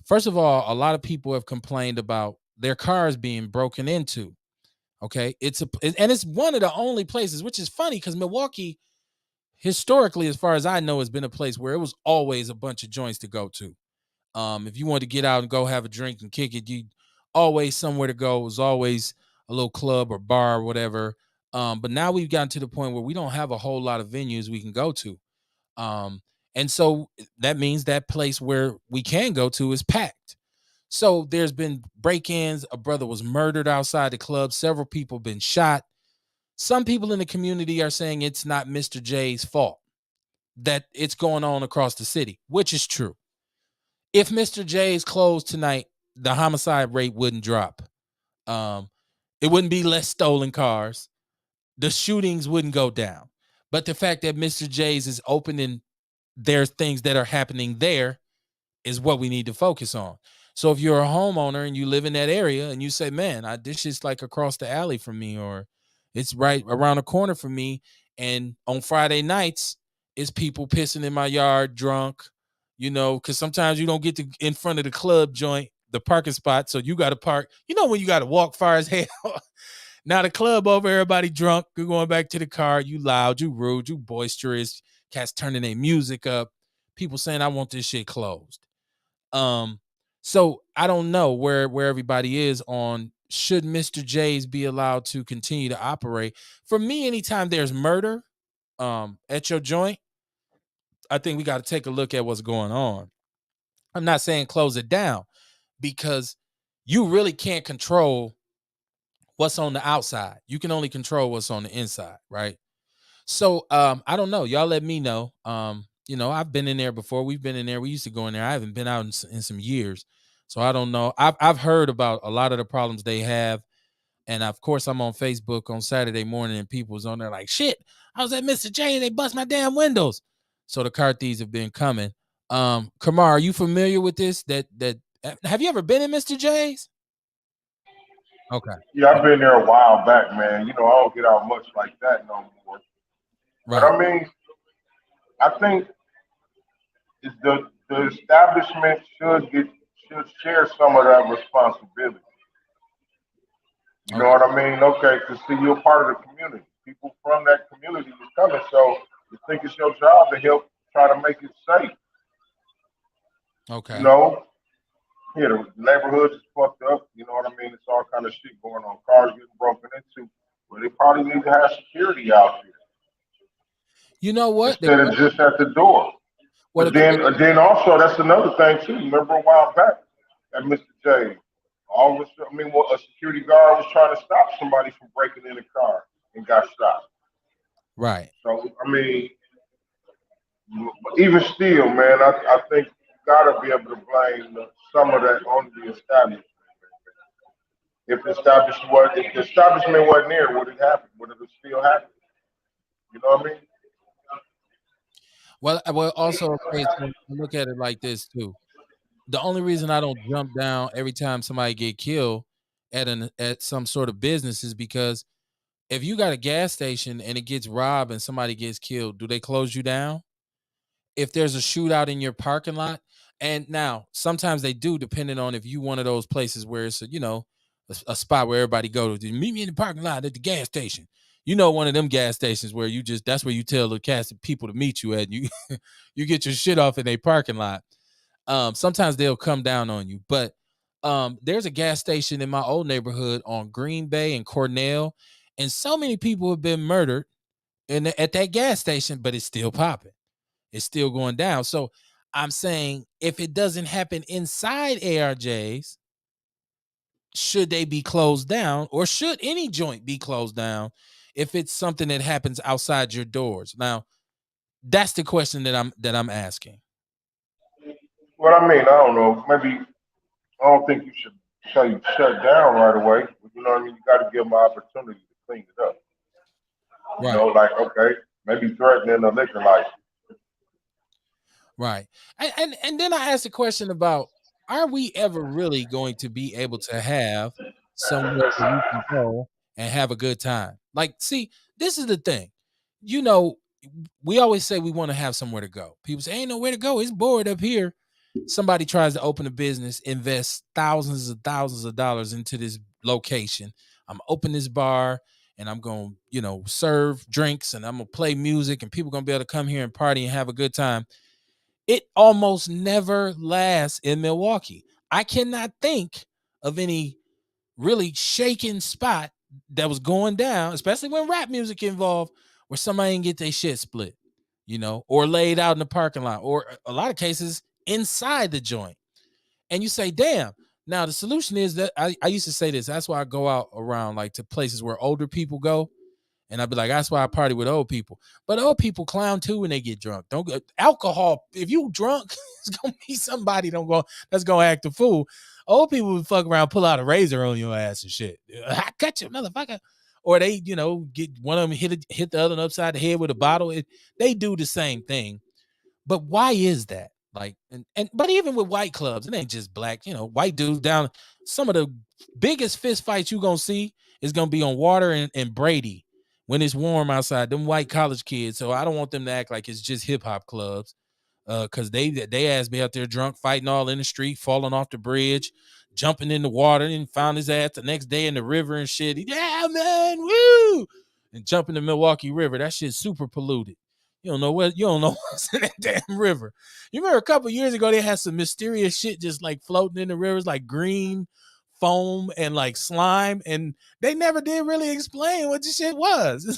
First of all, a lot of people have complained about their cars being broken into. Okay, and it's one of the only places, which is funny because Milwaukee, historically, as far as I know, has been a place where it was always a bunch of joints to go to. If you wanted to get out and go have a drink and kick it, you always somewhere to go. It was always a little club or bar or whatever. But now we've gotten to the point where we don't have a whole lot of venues we can go to. And so that means that place where we can go to is packed. So there's been break-ins. A brother was murdered outside the club. Several people been shot. Some people in the community are saying it's not Mr. J's fault, that it's going on across the city, which is true. If Mr. J's closed tonight, the homicide rate wouldn't drop. Um, it wouldn't be less stolen cars. The shootings wouldn't go down. But the fact that Mr. J's is opening there's things that are happening there is what we need to focus on. So if you're a homeowner and you live in that area and you say, man, this is like across the alley from me, or it's right around the corner from me, and on Friday nights it's people pissing in my yard drunk, because sometimes you don't get to in front of the club joint, the parking spot, so you got to park, when you got to walk far as hell. Now the club over, everybody drunk, you're going back to the car, you loud, you rude, you boisterous, cats turning their music up, people saying I want this shit closed. um, so I don't know where everybody is on should Mr. J's be allowed to continue to operate. For me, anytime there's murder at your joint, I think we got to take a look at what's going on. I'm not saying close it down, because you really can't control what's on the outside. You can only control what's on the inside, right? So I don't know. Y'all let me know. I've been in there before. We've been in there. We used to go in there. I haven't been out in some years. So I don't know. I've heard about a lot of the problems they have. And of course, I'm on Facebook on Saturday morning and people was on there like, shit, I was at Mr. J. They bust my damn windows. So the car thieves have been coming. Kamar, are you familiar with this? That have you ever been in Mr. J's? Okay. Yeah, I've been there a while back, man. You know, I don't get out much like that no more. But Right. I mean, I think the establishment should share some of that responsibility. You know Okay. what I mean? Okay, because see, you're part of the community. People from that community is coming, so you think it's your job to help try to make it safe. You Okay. know, yeah, the neighborhoods is fucked up. You know what I mean? It's all kind of shit going on. Cars getting broken into. Well, they probably need to have security out there You know what? instead of just at the door. Well, the, But then also that's another thing too. Remember a while back at Mr. J, I mean, well, a security guard was trying to stop somebody from breaking in a car and got shot. right. So I mean, even still, man, I think you gotta be able to blame some of that on the establishment. If the establishment wasn't there, would it happen? Would it have still happen? You know what I mean? Well, also, okay, so look at it like this too. The only reason I don't jump down every time somebody get killed at some sort of business is because if you got a gas station and it gets robbed and somebody gets killed, do they close you down? If there's a shootout in your parking lot, and now sometimes they do, depending on if you one of those places where it's a spot where everybody go to meet me in the parking lot at the gas station. One of them gas stations where you just that's where you tell the cast of people to meet you at. And you you get your shit off in a parking lot. Sometimes they'll come down on you, but there's a gas station in my old neighborhood on Green Bay and Cornell, and so many people have been murdered at that gas station, but it's still popping. It's still going down. So I'm saying if it doesn't happen inside ARJs, should they be closed down, or should any joint be closed down if it's something that happens outside your doors? Now, that's the question that I'm asking. Well, I mean, I don't know. Maybe I don't think you should say shut down right away. You know what I mean? You got to give them an opportunity to clean it up. You Right. know, like okay, maybe threatening a liquor license. Right. And then I asked a question about, are we ever really going to be able to have somewhere where you can go and have a good time? Like, see, this is the thing. You know, we always say we want to have somewhere to go. People say, ain't nowhere to go. It's bored up here. Somebody tries to open a business, invest thousands of dollars into this location. I'm open this bar and I'm going to, serve drinks and I'm going to play music and people going to be able to come here and party and have a good time. It almost never lasts in Milwaukee. I cannot think of any really shaking spot that was going down, especially when rap music involved, where somebody didn't get their shit split, or laid out in the parking lot, or a lot of cases inside the joint. And you say, damn. Now the solution is that I used to say this. That's why I go out around like to places where older people go, and I'd be like, that's why I party with old people. But old people clown too when they get drunk. Don't go alcohol. If you drunk, it's gonna be somebody that's gonna act a fool. Old people would fuck around, pull out a razor on your ass and shit. I cut you, motherfucker. Or they, get one of them hit the other one upside the head with a bottle. They do the same thing. But why is that? Like, but even with white clubs, it ain't just black. White dudes down. Some of the biggest fist fights you gonna see is gonna be on Water and Brady when it's warm outside. Them white college kids. So I don't want them to act like it's just hip hop clubs. Cause they asked me out there drunk, fighting all in the street, falling off the bridge, jumping in the water, and found his ass the next day in the river and shit. Yeah, man, woo! And jumping the Milwaukee River. That shit's super polluted. You don't know what's in that damn river. You remember a couple years ago they had some mysterious shit just like floating in the rivers, like green foam and like slime, and they never did really explain what this shit was.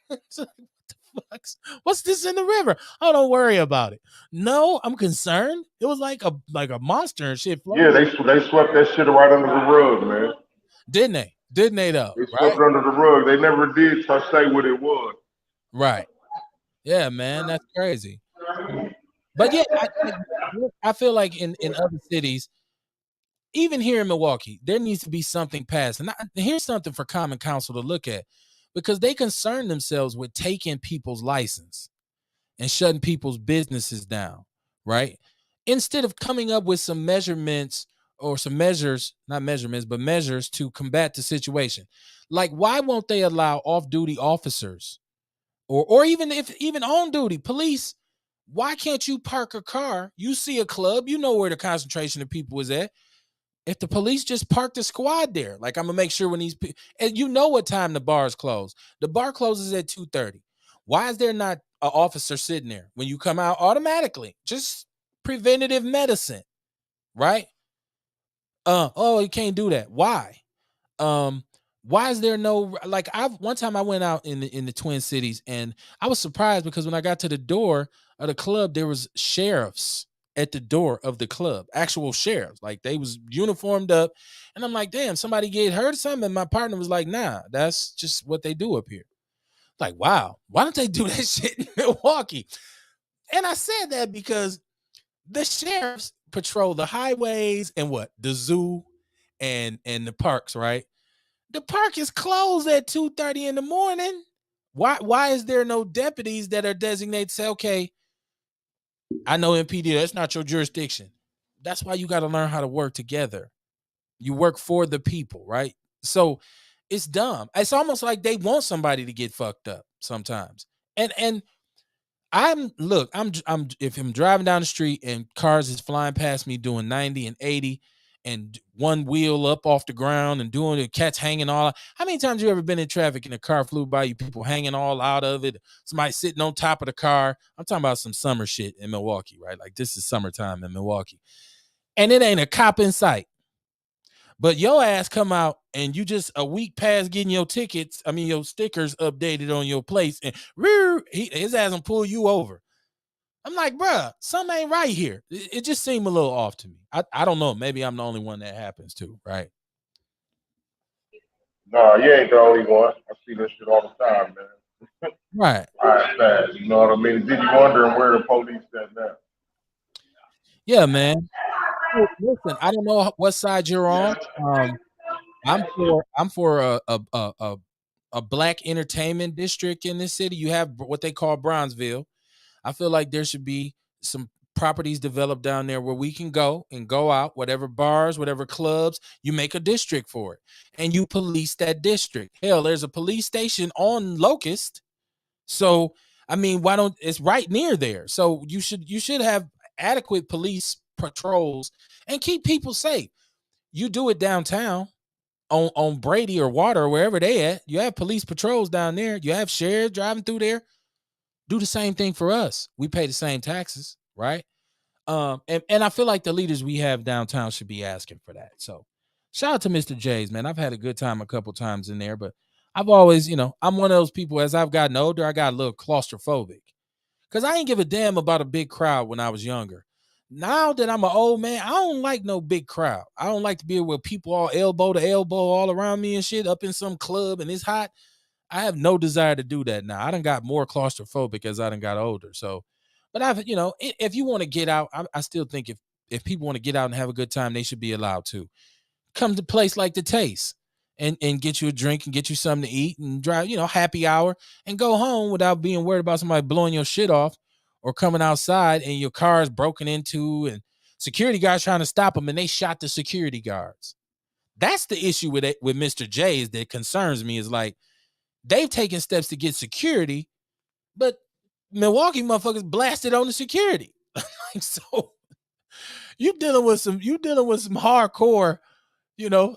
It's like, what's this in the river? Oh, don't worry about it. No, I'm concerned. It was like a monster and shit Yeah, floating. they swept that shit right under the rug, man. Didn't they? Didn't they though? They swept Right? it under the rug. They never did say what it was. Right. Yeah, man, that's crazy. But yeah, I feel like in other cities, even here in Milwaukee, there needs to be something passed. And here's something for Common Council to look at, because they concern themselves with taking people's license and shutting people's businesses down, right? Instead of coming up with some measurements or some measures, not measurements, but measures to combat the situation. Like, why won't they allow off-duty officers or even on duty police? Why can't you park a car? You see a club, you know where the concentration of people is at. If the police just parked a squad there, like, I'm gonna make sure when and you know what time the bars close. The bar closes at 2:30. Why is there not an officer sitting there when you come out automatically? Just preventative medicine, right? Oh, you can't do that. Why? Um, why is there no, like, one time I went out in the Twin Cities, and I was surprised because when I got to the door of the club, there was sheriffs at the door of the club, actual sheriffs, like they was uniformed up, and I'm like, damn, somebody get hurt or something. And my partner was like, nah, that's just what they do up here. Like, wow, why don't they do that shit in Milwaukee? And I said that because the sheriffs patrol the highways and what, the zoo and the parks, right? The park is closed at 2:30 in the morning. Why is there no deputies that are designated to say, okay, I know MPD, that's not your jurisdiction. That's why you got to learn how to work together. You work for the people, right? So it's dumb. It's almost like they want somebody to get fucked up sometimes. And I'm if I'm driving down the street and cars is flying past me doing 90 and 80 and one wheel up off the ground and doing the cats hanging all out. How many times you ever been in traffic and a car flew by you, people hanging all out of it, somebody sitting on top of the car? I'm talking about some summer shit in Milwaukee, right? Like, this is summertime in Milwaukee. And it ain't a cop in sight. But your ass come out and you just a week past getting your tickets, I mean your stickers updated on your place, and his ass will pull you over. I'm like, bruh, something ain't right here. It just seemed a little off to me. I don't know. Maybe I'm the only one that happens to, right? Nah, you ain't the only one. I see this shit all the time, man. Right. All right, fast. You know what I mean? Did you wondering where the police at now? Yeah, man. Listen, I don't know what side you're on. I'm for a black entertainment district in this city. You have what they call Bronzeville. I feel like there should be some properties developed down there where we can go and go out, whatever bars, whatever clubs, you make a district for it and you police that district. Hell, there's a police station on Locust. So, I mean, why don't, it's right near there. So you should have adequate police patrols and keep people safe. You do it downtown on Brady or Water or wherever they at. You have police patrols down there. You have sheriffs driving through there. Do the same thing for us. We pay the same taxes, right? And I feel like the leaders we have downtown should be asking for that. So shout out to Mr. J's, man. I've had a good time a couple times in there, but I've always, I'm one of those people, as I've gotten older, I got a little claustrophobic because I ain't give a damn about a big crowd when I was younger. Now that I'm an old man, I don't like no big crowd. I don't like to be where people all elbow to elbow all around me and shit up in some club and it's hot. I have no desire to do that now. I done got more claustrophobic as I done got older. So, but if you want to get out, I still think if people want to get out and have a good time, they should be allowed to come to a place like the Taste and get you a drink and get you something to eat and drive, happy hour and go home without being worried about somebody blowing your shit off or coming outside and your car is broken into and security guards trying to stop them and they shot the security guards. That's the issue with it, with Mr. J is that concerns me is like they've taken steps to get security, but Milwaukee motherfuckers blasted on the security. Like, so you dealing with some hardcore,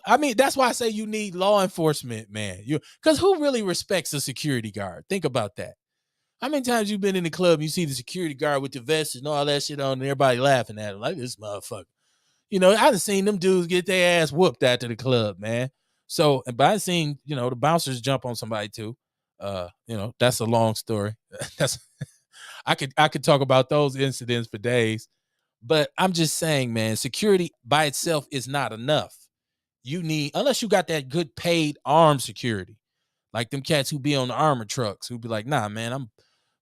I mean, that's why I say you need law enforcement, man. Because who really respects a security guard? Think about that. How many times you been in the club and you see the security guard with the vest and all that shit on and everybody laughing at him like this motherfucker? I done seen them dudes get their ass whooped after the club, man. So, but I seen, the bouncers jump on somebody too. That's a long story. That's I could talk about those incidents for days. But I'm just saying, man, security by itself is not enough. You need, unless you got that good paid armed security, like them cats who be on the armor trucks, who be like, nah, man, I'm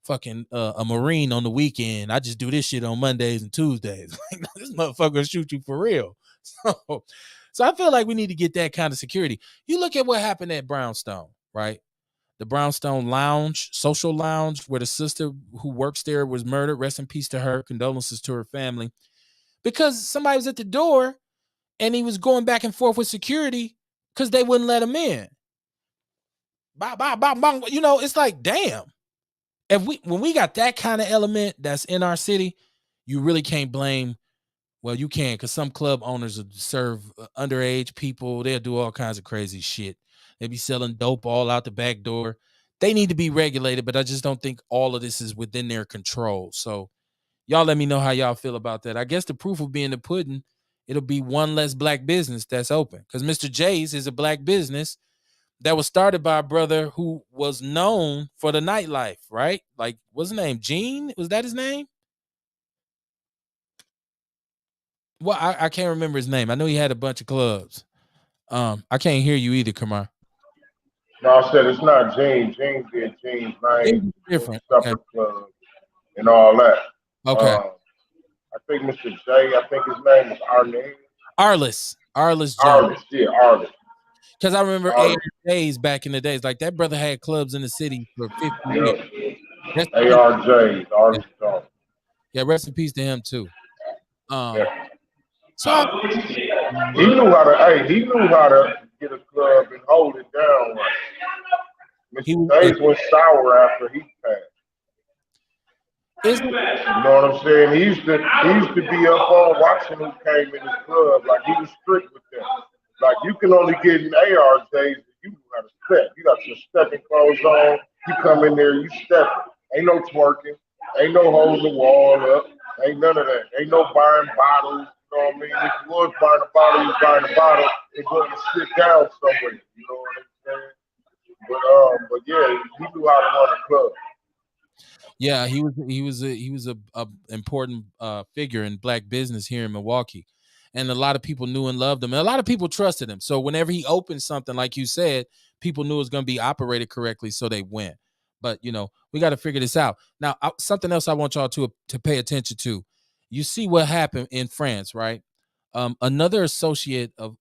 fucking a Marine on the weekend. I just do this shit on Mondays and Tuesdays. Like, no, this motherfucker will shoot you for real. So I feel like we need to get that kind of security. You look at what happened at Brownstone, right? The Brownstone Lounge, social lounge, where the sister who works there was murdered. Rest in peace to her. Condolences to her family. Because somebody was at the door and he was going back and forth with security because they wouldn't let him in. Bah, bah, bah, bah. It's like, damn. When we got that kind of element that's in our city, you really can't blame. Well, you can, because some club owners will serve underage people. They'll do all kinds of crazy shit. They be selling dope all out the back door. They need to be regulated, but I just don't think all of this is within their control. So y'all let me know how y'all feel about that. I guess the proof will be in the pudding. It'll be one less black business that's open, because Mr. J's is a black business that was started by a brother who was known for the nightlife, right? Like, what's his name? Gene? Was that his name? Well, I can't remember his name. I know he had a bunch of clubs. I can't hear you either, Kamar. No, I said it's not Gene. Gene did Gene's name, It's different. Okay. separate club, and all that. Okay. I think Mr. J, I think his name is Arnett. Arliss Jones. Artist, yeah, artist. Because I remember Artist. days back in the days, like that brother had clubs in the city for 50 years. Yep. ARJ, Artist Jones. Yeah, rest in peace to him too. Yeah. So He knew how to get a club and hold it down right. Mr. Days went sour after he passed. You know what I'm saying? He used to be up on watching who came in his club. Like, he was strict with them. Like, you can only get in ARJs if you know how to step. You got your stepping clothes on. You come in there, you step. Ain't no twerking. Ain't no holding the wall up. Ain't none of that. Ain't no buying bottles. You know what I mean? If you was buying a bottle, you was buying a bottle and going to sit down somewhere. You know what I'm saying? But yeah, he knew how to run a club. yeah, he was a important figure in black business here in Milwaukee, and a lot of people knew and loved him, and a lot of people trusted him. So whenever he opened something, like you said, people knew it was going to be operated correctly, so they went. But we got to figure this out now. Something else I want y'all to pay attention to. You see what happened in France, right? Another associate of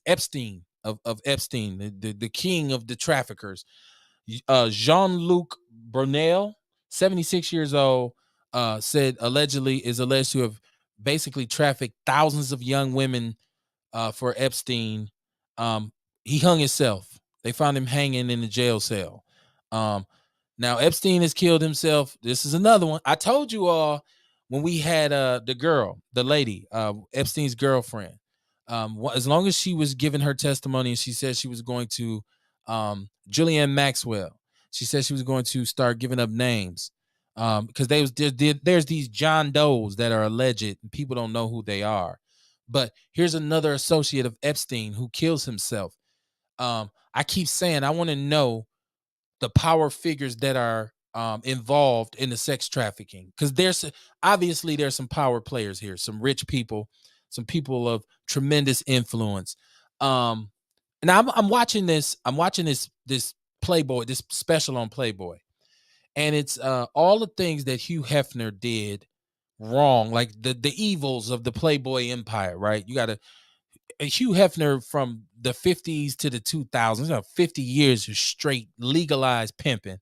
Epstein, of Epstein, the king of the traffickers, Jean-Luc Brunel, 76 years old, said allegedly is alleged to have basically trafficked thousands of young women for Epstein. Um, he hung himself. They found him hanging in the jail cell. Um, Now Epstein has killed himself. This is another one. I told you all when we had the lady, Epstein's girlfriend. As long as she was giving her testimony and she said she was going to, Julianne Maxwell, she said she was going to start giving up names, because there's these John Does that are alleged and people don't know who they are. But here's another associate of Epstein who kills himself. I keep saying I want to know the power figures that are involved in the sex trafficking, because there's some power players here, some rich people, some people of tremendous influence. Now I'm watching this Playboy, this special on Playboy, and it's all the things that Hugh Hefner did wrong, like the evils of the Playboy empire, right? You got a Hugh Hefner from the 50s to the 2000s, 50 years of straight legalized pimping,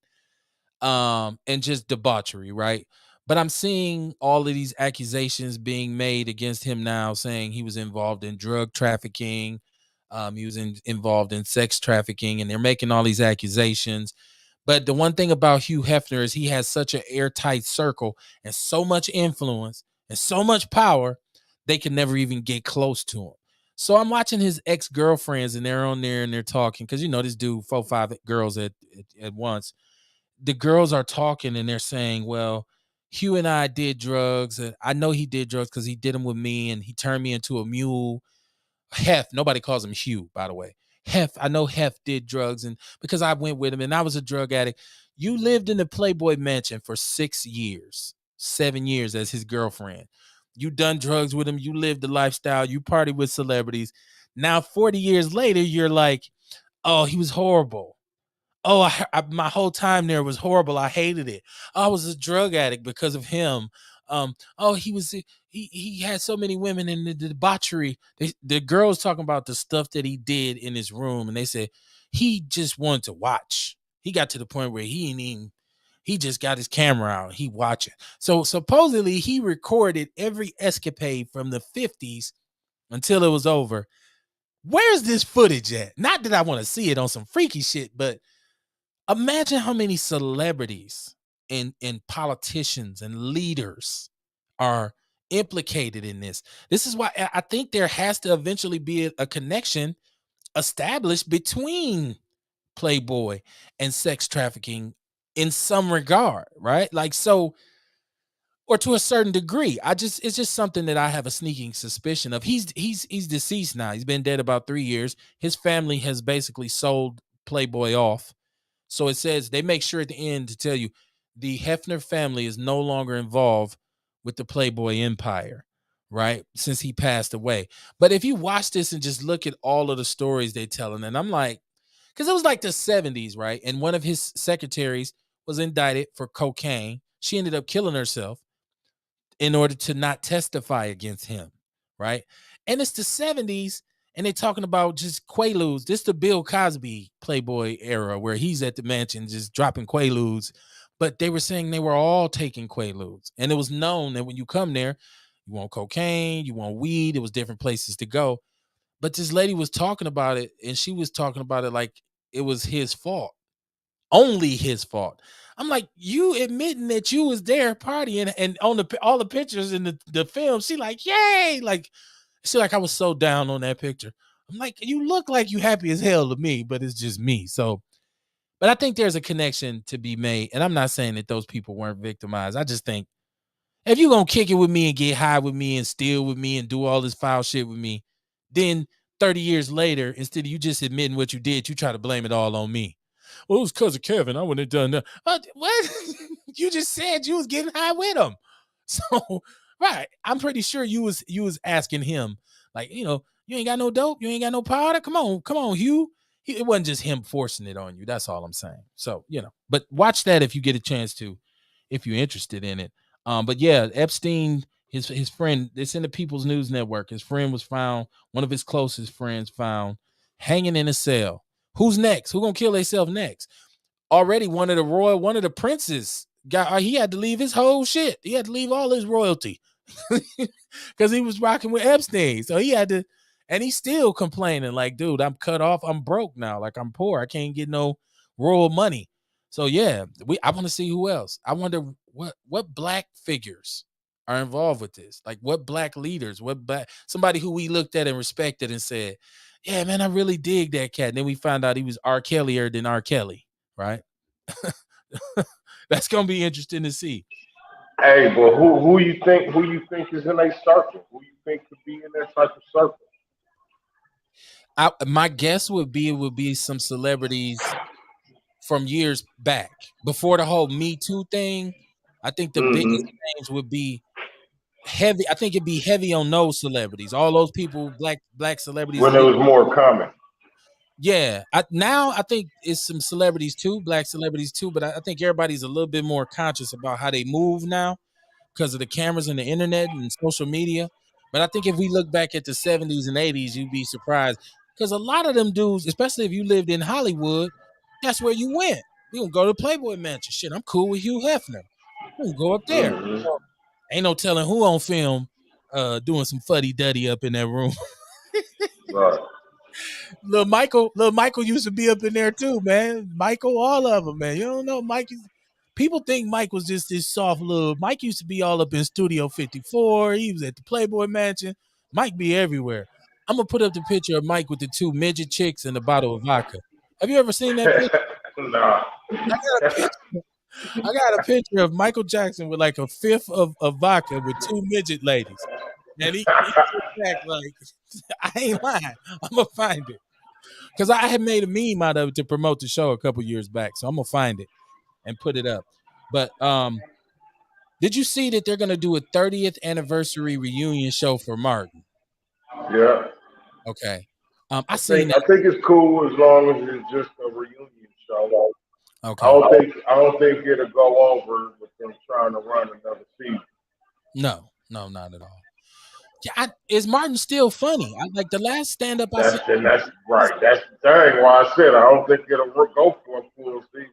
and just debauchery, right? But I'm seeing all of these accusations being made against him now, saying he was involved in drug trafficking, he was involved in sex trafficking, and they're making all these accusations. But the one thing about Hugh Hefner is he has such an airtight circle and so much influence and so much power, they can never even get close to him. So I'm watching his ex girlfriends, and they're on there and they're talking because this dude 4 5 girls at once. The girls are talking and they're saying, "Well, Hugh and I did drugs, and I know he did drugs because he did them with me, and he turned me into a mule." Hef, nobody calls him Hugh, by the way. Hef, I know Hef did drugs, and because I went with him and I was a drug addict. You lived in the Playboy Mansion for 6 years, 7 years as his girlfriend. You done drugs with him. You lived the lifestyle. You partied with celebrities. Now, 40 years later, you're like, oh, he was horrible. Oh, my whole time there was horrible. I hated it. I was a drug addict because of him. Oh, he had so many women in the debauchery. The girls talking about the stuff that he did in his room, and they said he just wanted to watch. He got to the point where he just got his camera out. He watching. So supposedly he recorded every escapade from the 50s until it was over. Where's this footage at? Not that I want to see it on some freaky shit, but imagine how many celebrities and politicians and leaders are implicated in this. This is why I think there has to eventually be a connection established between Playboy and sex trafficking in some regard, right? Like so, or to a certain degree. It's just something that I have a sneaking suspicion of. He's deceased now. He's been dead about 3 years. His family has basically sold Playboy off. So it says they make sure at the end to tell you the Hefner family is no longer involved with the Playboy empire, right? Since he passed away. But if you watch this and just look at all of the stories they're telling, and I'm like, because it was like the 70s, right? And one of his secretaries was indicted for cocaine. She ended up killing herself in order to not testify against him, right? And it's the 70s, and they're talking about just quaaludes. This is the Bill Cosby Playboy era where he's at the mansion just dropping quaaludes. But they were saying they were all taking quaaludes. And it was known that when you come there, you want cocaine, you want weed, it was different places to go. But this lady was talking about it, and she was talking about it like it was his fault, only his fault. I'm like, you admitting that you was there partying and on all the pictures in the film, she like, yay, like she like I was so down on that picture. I'm like, you look like you happy as hell to me, but it's just me. So, but I think there's a connection to be made, and I'm not saying that those people weren't victimized. I just think if you gonna kick it with me and get high with me and steal with me and do all this foul shit with me, then 30 years later, instead of you just admitting what you did, you try to blame it all on me. Well, it was because of Kevin. I wouldn't have done that. What? You just said you was getting high with him. So, right. I'm pretty sure you was asking him, like, you ain't got no dope, you ain't got no powder. Come on, Hugh. It wasn't just him forcing it on you. That's all I'm saying. So, but watch that if you get a chance to, if you're interested in it. But yeah, Epstein, his friend, it's in the People's News Network. His friend was found, one of his closest friends found hanging in a cell. Who's next? Who gonna kill themselves next? Already one of the princes got he had to leave his whole shit. He had to leave all his royalty because he was rocking with Epstein. So he had to, and he's still complaining, like, dude, I'm cut off. I'm broke now. Like I'm poor. I can't get no royal money. So yeah, I want to see who else. I wonder what black figures are involved with this. Like what black leaders, somebody who we looked at and respected and said, yeah, man, I really dig that cat. And then we found out he was R. Kellyer than R. Kelly, right? That's gonna be interesting to see. Hey, but who you think is in a circle? Who you think could be in that type of circle? My guess would be it would be some celebrities from years back before the whole Me Too thing. I think the biggest Hmm. names would be heavy. I think it'd be heavy on those celebrities. All those people, black celebrities that When it live. was more common. Yeah, now I think it's some celebrities too, black celebrities too. But I think everybody's a little bit more conscious about how they move now because of the cameras and the internet and social media. But I think if we look back at the 70s and 80s, you'd be surprised because a lot of them dudes, especially if you lived in Hollywood, that's where you went. You gonna go to Playboy Mansion. Shit, I'm cool with Hugh Hefner. I'm gonna go up there. Mm-hmm. Ain't no telling who on film doing some fuddy duddy up in that room. Right. Little Michael used to be up in there too, man. Michael, all of them, man. You don't know Mike is. People think Mike was just this soft little. Mike used to be all up in Studio 54. He was at the Playboy Mansion. Mike be everywhere. I'm gonna put up the picture of Mike with the two midget chicks and a bottle of vodka. Have you ever seen that picture? Nah. I got a picture. I got a picture of Michael Jackson with like a fifth of vodka with two midget ladies. And he looked back like, I ain't lying. I'm gonna find it. Because I had made a meme out of it to promote the show a couple years back. So I'm gonna find it and put it up. But did you see that they're gonna do a 30th anniversary reunion show for Martin? Yeah. Okay. I I seen think that. I think it's cool as long as it's just a reunion show. Okay. I don't think it'll go over with them trying to run another season. No, not at all. Yeah, is Martin still funny? I like the last stand up I seen. That's right. That's the thing. Why I said I don't think it'll go for a full season.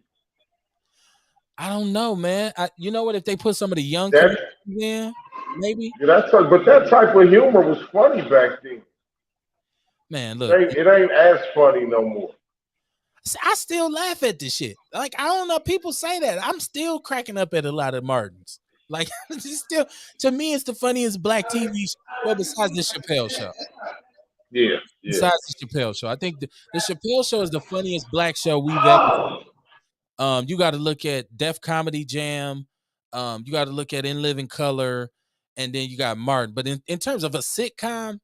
I don't know, man. You know what? If they put some of the young That comedians in, maybe. yeah, but that type of humor was funny back then. Man, look, It ain't as funny no more. I still laugh at this shit. Like, I don't know. People say that. I'm still cracking up at a lot of Martins. Like, it's still, to me, it's the funniest black TV show. Well, besides the Chappelle show. Yeah, yeah. Besides the Chappelle show. I think the Chappelle show is the funniest black show we've ever. You got to look at Def Comedy Jam. You got to look at In Living Color. And then you got Martin. But in terms of a sitcom,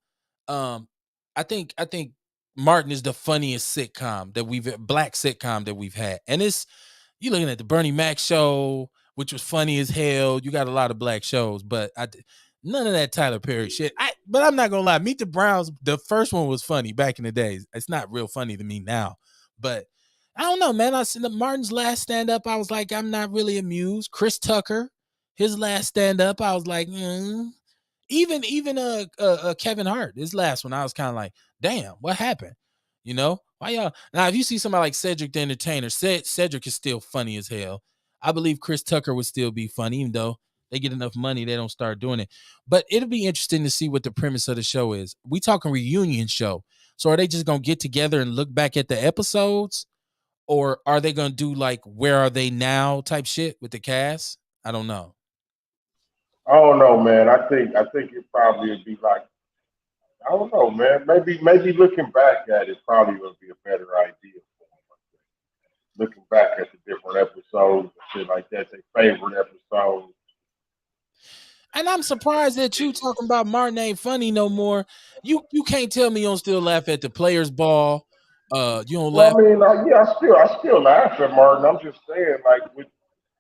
um, I think Martin is the funniest sitcom that black sitcom that we've had. And it's you looking at the Bernie Mac show, which was funny as hell. You got a lot of black shows, but none of that Tyler Perry shit. But I'm not gonna lie, Meet the Browns, the first one was funny back in the days. It's not real funny to me now, but I don't know, man. I seen Martin's last stand up. I was like, I'm not really amused. Chris Tucker, his last stand up, I was like, even Kevin Hart, his last one, I was kind of like, damn, what happened? You know, why y'all now? If you see somebody like Cedric the Entertainer, Cedric is still funny as hell. I believe Chris Tucker would still be funny, even though they get enough money, they don't start doing it. But it'll be interesting to see what the premise of the show is. We talking reunion show, so are they just gonna get together and look back at the episodes, or are they gonna do like where are they now type shit with the cast? I don't know. I don't know, man. I think it probably would be like I don't know, man. Maybe looking back at it probably would be a better idea for them. Looking back at the different episodes and shit like that, their favorite episodes. And I'm surprised that you talking about Martin ain't funny no more. You can't tell me you don't still laugh at the players' ball. You don't Well, laugh. I mean, yeah, I still laugh at Martin. I'm just saying, like with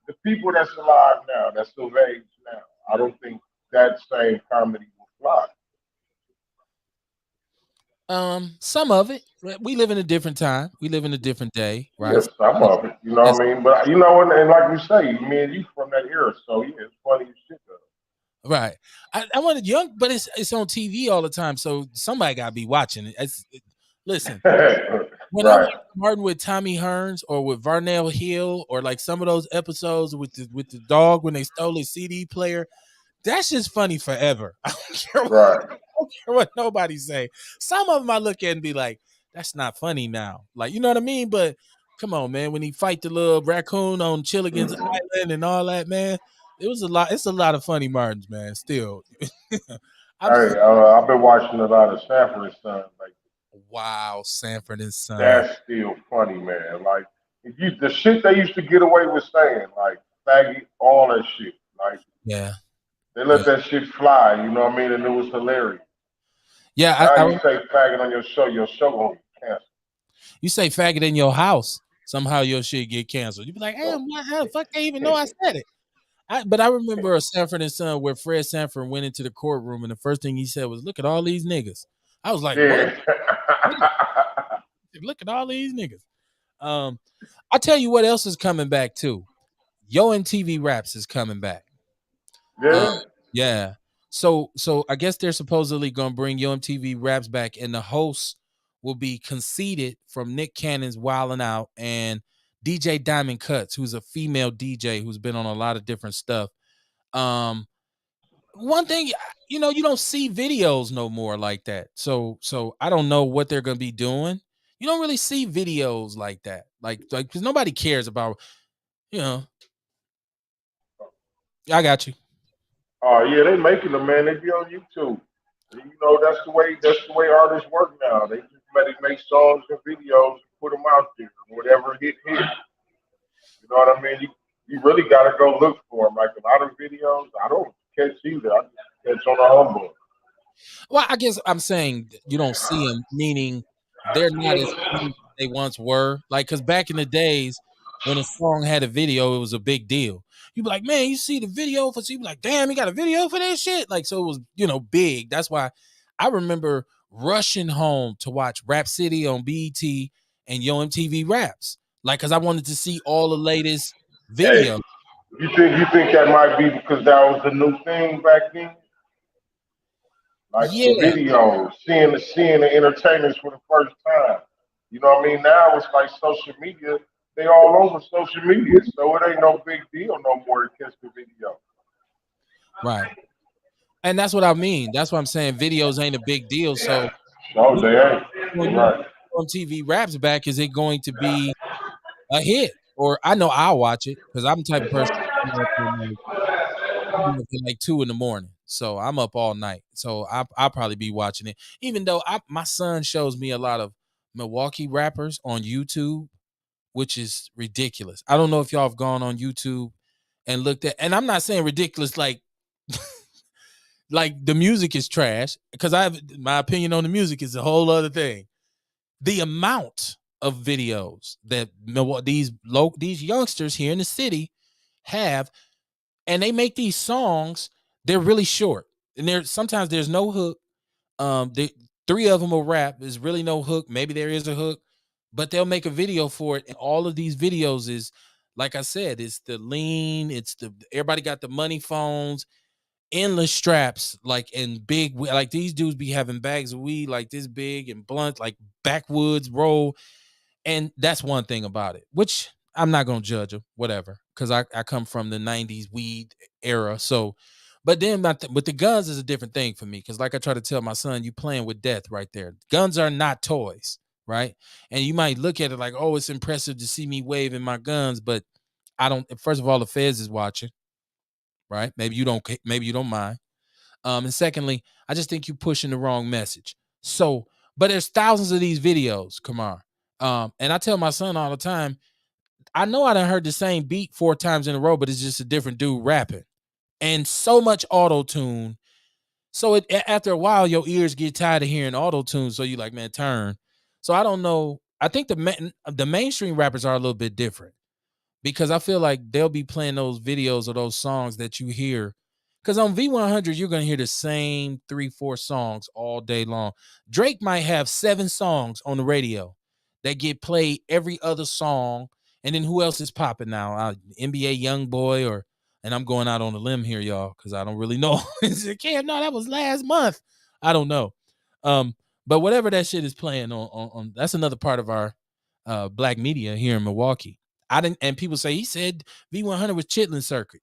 the people that's alive now, that's of age now, I don't think that same comedy will fly. Some of it. We live in a different time. We live in a different day, right? Yeah, some of it, you know That's what I mean. But and like you say, me and you from that era, so yeah, it's funny as shit though. right. I wanted young, but it's on TV all the time, so somebody gotta be watching it. Listen, when I watch Right, Martin with Tommy Hearns or with Varnell Hill or like some of those episodes with the dog when they stole his CD player, that's just funny forever. I don't care right. what nobody say. Some of them I look at and be like, that's not funny now. Like, you know what I mean? But come on, man. When he fight the little raccoon on Chilligan's Mhm. Island and all that, man, it was a lot. It's a lot of funny Martins, man. Still, I'm Hey, I've been watching a lot of Sanford and Son. Like wow, Sanford and Son. that's still funny, man. Like the shit they used to get away with saying, like faggot, all that shit. Like Yeah, they yeah, let that shit fly. You know what I mean? And it was hilarious. yeah. Now you say faggot on your show gonna get canceled. You say faggot in your house, somehow your shit get canceled. You be like, damn, how the fuck they even know I said it? But I remember a Sanford and Son where Fred Sanford went into the courtroom and the first thing he said was, "Look at all these niggas." I was like, "What? Yeah. Look at all these niggas." Um, I tell you what else is coming back too. Yo MTV Raps is coming back. Uh, Yeah. yeah. So I guess they're supposedly gonna bring Yo MTV Raps back, and the host will be conceded from Nick Cannon's Wildin' Out and DJ Diamond Cuts, who's a female DJ who's been on a lot of different stuff. One thing, you know, you don't see videos no more like that. So I don't know what they're gonna be doing. You don't really see videos like that, like because nobody cares about, you know. I got you. Oh yeah, they making them, man. They be on YouTube. You know, that's the way artists work now. They just make songs and videos, put them out there. Whatever hit. You know what I mean? You really got to go look for them. Like a lot of videos, I don't catch either. I just catch on the homebook. Well, I guess I'm saying you don't see them, meaning they're not as famous as they once were. Like, because back in the days when a song had a video, it was a big deal. You'd be like, man, you see the video for, so you be like, damn, you got a video for that shit. Like, so it was, you know, big. That's why I remember rushing home to watch Rap City on BET and Yo MTV Raps. Like, because I wanted to see all the latest Hey, video. you think that might be because that was the new thing back then? Like the Yeah, videos, seeing the entertainers for the first time. You know what I mean? Now it's like social media. They all over social media, so it ain't no big deal no more to catch the video. right. And that's what I mean. That's what I'm saying. Videos ain't a big deal. So No, they ain't. when You're you right. on TV Raps back, is it going to be a hit? Or I know I'll watch it because I'm the type of person I'm up at like 2 in the morning. So I'm up all night. So I'll probably be watching it. Even though my son shows me a lot of Milwaukee rappers on YouTube, which is ridiculous. I don't know if y'all have gone on YouTube and looked at, and I'm not saying ridiculous like the music is trash, because I have my opinion on the music is a whole other thing. The amount of videos that these youngsters here in the city have, and they make these songs, they're really short, and sometimes there's no hook. The three of them will rap. There's really no hook. Maybe there is a hook, but they'll make a video for it. And all of these videos is, like I said, it's the lean. It's the everybody got the money phones, endless straps, like and big. Like these dudes be having bags of weed like this big and blunt, like backwoods roll. And that's one thing about it, which I'm not gonna judge them, whatever, because I come from the '90s weed era. So, but then with the guns is a different thing for me, because like I try to tell my son, you playing with death right there. Guns are not toys, right? And you might look at it like, oh, it's impressive to see me waving my guns, but I don't. First of all, the feds is watching, right? Maybe you don't mind. And secondly, I just think you pushing the wrong message. So, but there's thousands of these videos, Kamar. And I tell my son all the time, I know I done heard the same beat 4 times in a row, but it's just a different dude rapping. And so much auto tune. So after a while, your ears get tired of hearing auto tune. So you like, man, turn. So I don't know. I think the mainstream rappers are a little bit different, because I feel like they'll be playing those videos or those songs that you hear. Because on V100, you're going to hear the same 3, 4 songs all day long. Drake might have 7 songs on the radio that get played every other song. And then who else is popping now? NBA Youngboy, and I'm going out on a limb here, y'all, because I don't really know. Cam, no, that was last month. I don't know. Um, but whatever that shit is playing on that's another part of our black media here in Milwaukee. I didn't, and people say he said V100 was Chitlin Circuit.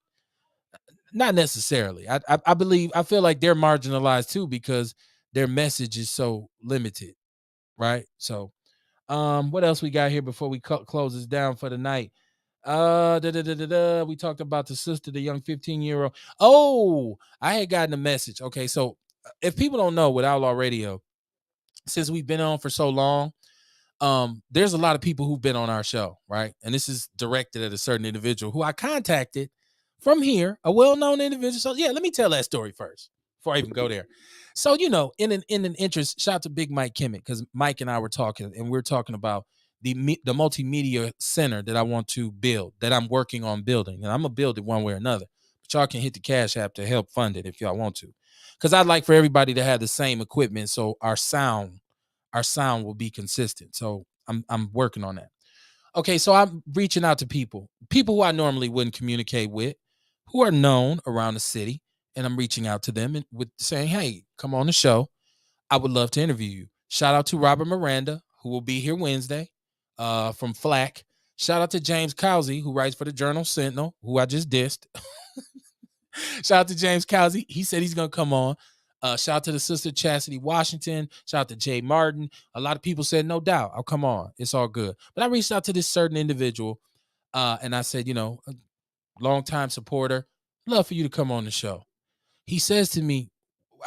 Not necessarily. I believe, I feel like they're marginalized too, because their message is so limited, right? So, what else we got here before we close this down for the night? We talked about the sister, the young 15-year-old. Oh, I had gotten a message. Okay, so if people don't know, with Outlaw Radio, since we've been on for so long, there's a lot of people who've been on our show, right? And this is directed at a certain individual who I contacted from here, a well-known individual. So yeah, let me tell that story first before I even go there. So, you know, in an interest, shout out to Big Mike Kimmett, because Mike and I were talking, and we're talking about the multimedia center that I want to build, that I'm working on building, and I'm gonna build it one way or another. But y'all can hit the Cash App to help fund it if y'all want to, because I'd like for everybody to have the same equipment, so our sound will be consistent. So I'm working on that. Okay, so I'm reaching out to people who I normally wouldn't communicate with, who are known around the city, and I'm reaching out to them and with saying, "Hey, come on the show. I would love to interview you." Shout out to Robert Miranda, who will be here Wednesday, from Flack. Shout out to James Cowsey, who writes for the Journal Sentinel, who I just dissed. Shout out to James Cowsey. He said he's going to come on. Shout out to the sister Chastity Washington. Shout out to Jay Martin. A lot of people said, no doubt, I'll come on. It's all good. But I reached out to this certain individual, and I said, longtime supporter, love for you to come on the show. He says to me,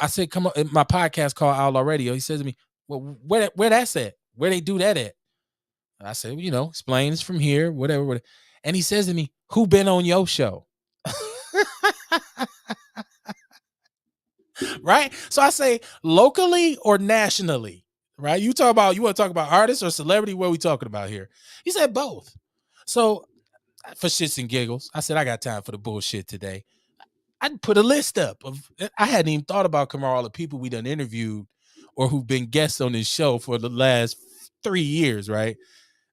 I said, come on, my podcast called Outlaw Radio. He says to me, well, where that's at? Where they do that at? I said, explain it's from here, whatever. And he says to me, who been on your show? Right? So I say, locally or nationally, right? You want to talk about artists or celebrity? What are we talking about here? He said both. So for shits and giggles, I said, I got time for the bullshit today. I put a list up I hadn't even thought about all the people we done interviewed or who've been guests on this show for the last 3 years, right?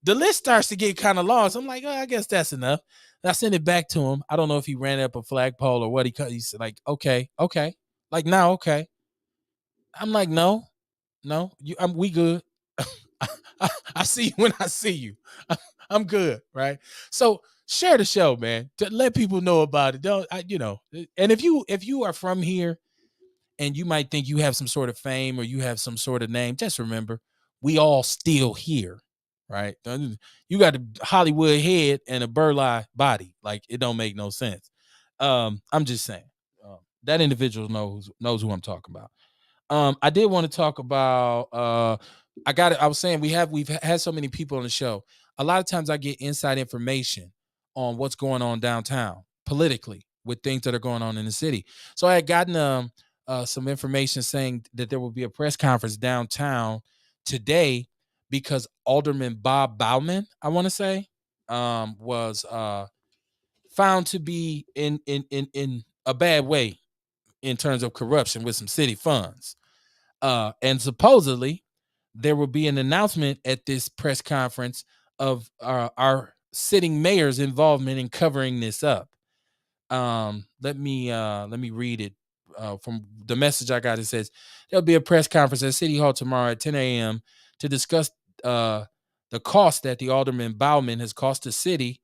The list starts to get kind of long. So I'm like, I guess that's enough. And I sent it back to him. I don't know if he ran up a flagpole or what he said, like, okay. Like, now, okay. I'm like, no, we good. I see you when I see you. I'm good, right? So share the show, man. To let people know about it. And if you are from here and you might think you have some sort of fame or you have some sort of name, just remember, we all still here, right? You got a Hollywood head and a Burleigh body. Like, it don't make no sense. I'm just saying. That individual knows who I'm talking about. I did want to talk about I was saying we've had so many people on the show. A lot of times I get inside information on what's going on downtown politically with things that are going on in the city. So I had gotten some information saying that there will be a press conference downtown today because Alderman Bob Bauman, I want to say, was found to be in a bad way in terms of corruption with some city funds. And supposedly there will be an announcement at this press conference of our sitting mayor's involvement in covering this up. Let me read it from the message I got. It says there'll be a press conference at City Hall tomorrow at 10 a.m. to discuss the cost that the Alderman Bauman has cost the city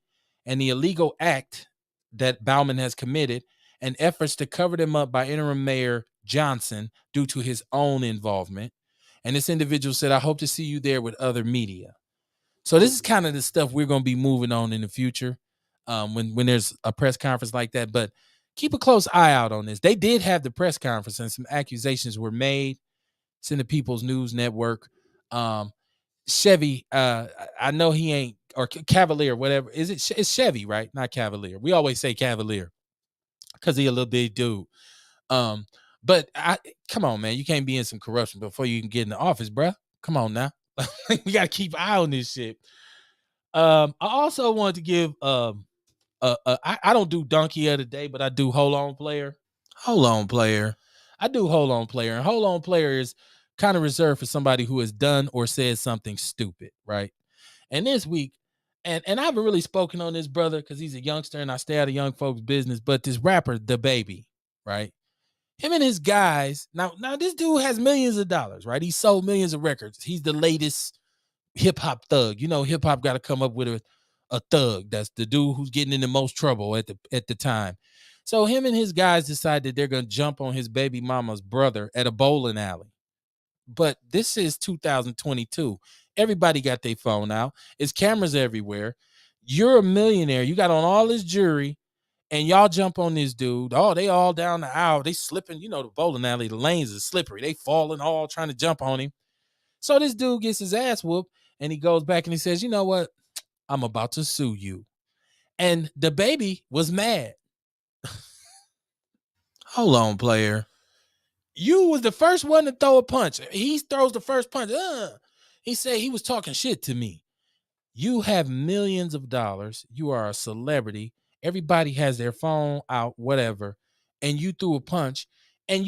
and the illegal act that Bauman has committed and efforts to cover them up by interim mayor Johnson due to his own involvement. And this individual said, I hope to see you there with other media. So this is kind of the stuff we're going to be moving on in the future when there's a press conference like that. But keep a close eye out on this. They did have the press conference and some accusations were made. It's in the People's News Network. Chevy, I know he ain't, or Cavalier, whatever. It's Chevy, right? Not Cavalier. We always say Cavalier because he a little big dude. But come on, man, you can't be in some corruption before you can get in the office, bruh. Come on now. We got to keep an eye on this shit. I also want to give I don't do donkey of the day, but I do hold on player. I do hold on player, and hold on player is kind of reserved for somebody who has done or said something stupid, right? And this week, and I haven't really spoken on this brother because he's a youngster and I stay out of young folks' business, but this rapper, the baby, right? Him and his guys. Now this dude has millions of dollars, right? He sold millions of records. He's the latest hip hop thug. Hip hop got to come up with a thug. That's the dude who's getting in the most trouble at the time. So him and his guys decided they're gonna jump on his baby mama's brother at a bowling alley. But this is 2022. Everybody got their phone out. It's cameras everywhere. You're a millionaire. You got on all this jewelry. And y'all jump on this dude. Oh, they all down the aisle. They slipping. The bowling alley, the lanes are slippery. They falling all trying to jump on him. So this dude gets his ass whooped and he goes back and he says, you know what? I'm about to sue you. And the baby was mad. Hold on, player. You was the first one to throw a punch. He throws the first punch. He said he was talking shit to me. You have millions of dollars. You are a celebrity. Everybody has their phone out, whatever, and you threw a punch, and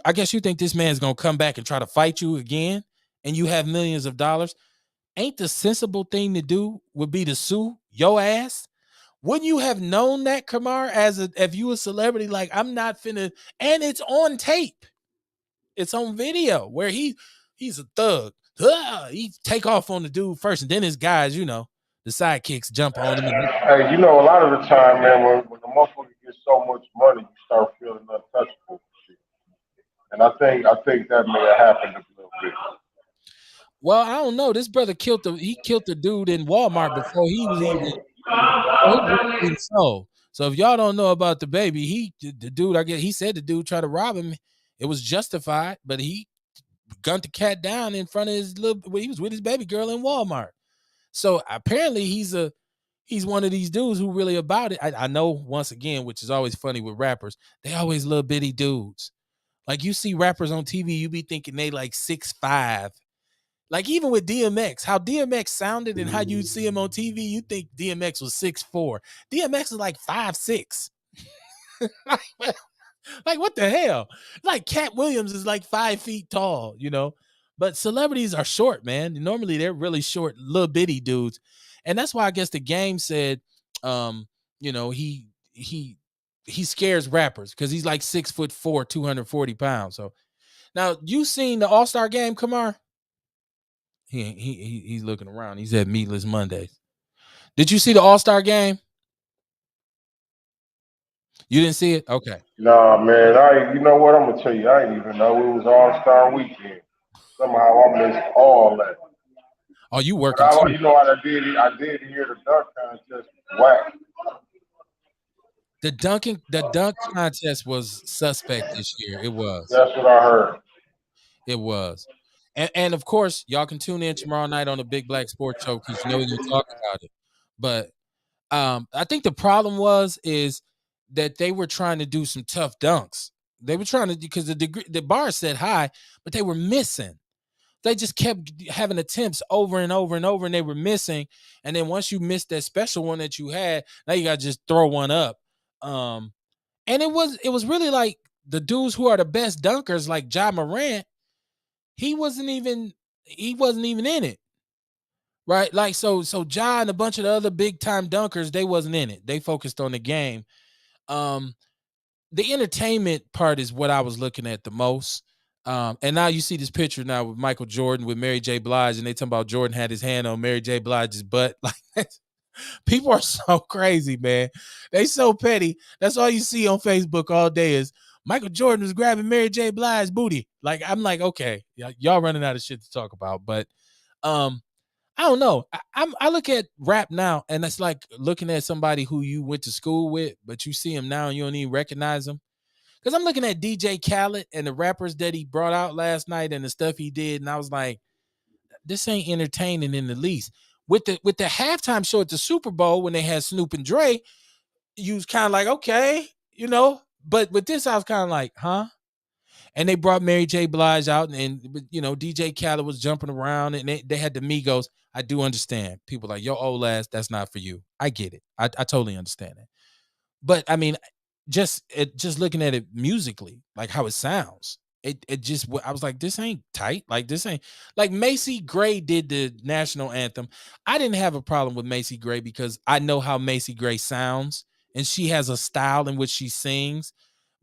I guess you think this man's gonna come back and try to fight you again, and you have millions of dollars. Ain't the sensible thing to do would be to sue your ass? Wouldn't you have known that, Kamar, if you a celebrity? Like, I'm not finna, and it's on tape. It's on video where he's a thug. He take off on the dude first, and then his guys, the the sidekicks jump on him. And Hey, you know, a lot of the time, man, when the motherfucker gets so much money, you start feeling untouchable and shit. And I think that may have happened a little bit. well, I don't know. This brother killed the dude in Walmart before he was even sold. So if y'all don't know about the baby, the dude, I guess he said the dude tried to rob him. It was justified, but he gunned the cat down in front of his little. Well, he was with his baby girl in Walmart. So apparently he's one of these dudes who really about it. I know once again, which is always funny with rappers, they always little bitty dudes. Like you see rappers on TV, you be thinking they like 6'5". Like even with DMX, how DMX sounded and how you see him on TV, you think DMX was 6'4". DMX is like 5'6". like, like what the hell? Like Cat Williams is like 5 feet tall, you know. But celebrities are short, man. Normally they're really short, little bitty dudes, and that's why I guess the game said, um, you know, he scares rappers because he's like 6'4", 240 pounds. So now you seen the All Star game, Kamar? He's looking around. He's at Meatless Mondays. Did you see the All Star game? You didn't see it? Okay. Nah, man, you know what? I'm gonna tell you, I didn't even know it was All Star Weekend. Somehow I missed all that. Oh, you But working too? you know what I did hear the dunk contest was whack. The dunk contest was suspect this year. It was. That's what I heard. It was. And of course, y'all can tune in tomorrow night on the Big Black Sports Show because you know we're gonna talk about it. But I think the problem is that they were trying to do some tough dunks. They were trying to because the bar set high, but they were missing. They just kept having attempts over and over and over, and they were missing. And then once you missed that special one that you had, now you got to just throw one up. Um, and it was really like the dudes who are the best dunkers, like Ja Morant. He wasn't even in it, right? Like so Ja and a bunch of the other big time dunkers, they wasn't in it. They focused on the game. Um, the entertainment part is what I was looking at the most. And now you see this picture now with Michael Jordan with Mary J. Blige, and they talking about Jordan had his hand on Mary J. Blige's butt. Like people are so crazy, man. They so petty. That's all you see on Facebook all day is Michael Jordan was grabbing Mary J. Blige's booty. Like I'm like, okay, y'all running out of shit to talk about. But um, I don't know. I look at rap now, and it's like looking at somebody who you went to school with, but you see him now and you don't even recognize him. Because I'm looking at DJ Khaled and the rappers that he brought out last night and the stuff he did, and I was like, this ain't entertaining in the least. With the halftime show at the Super Bowl when they had Snoop and Dre, you was kind of like, okay, you know. But with this, I was kind of like, huh? And they brought Mary J. Blige out, and you know, DJ Khaled was jumping around, and they had the Migos. I do understand. People like, yo, old ass, that's not for you. I get it. I totally understand it. But I mean, just looking at it musically, like how it sounds, it just I was like, this ain't tight. Like this ain't like Macy Gray did the national anthem. I didn't have a problem with Macy Gray because I know how Macy Gray sounds, and she has a style in which she sings.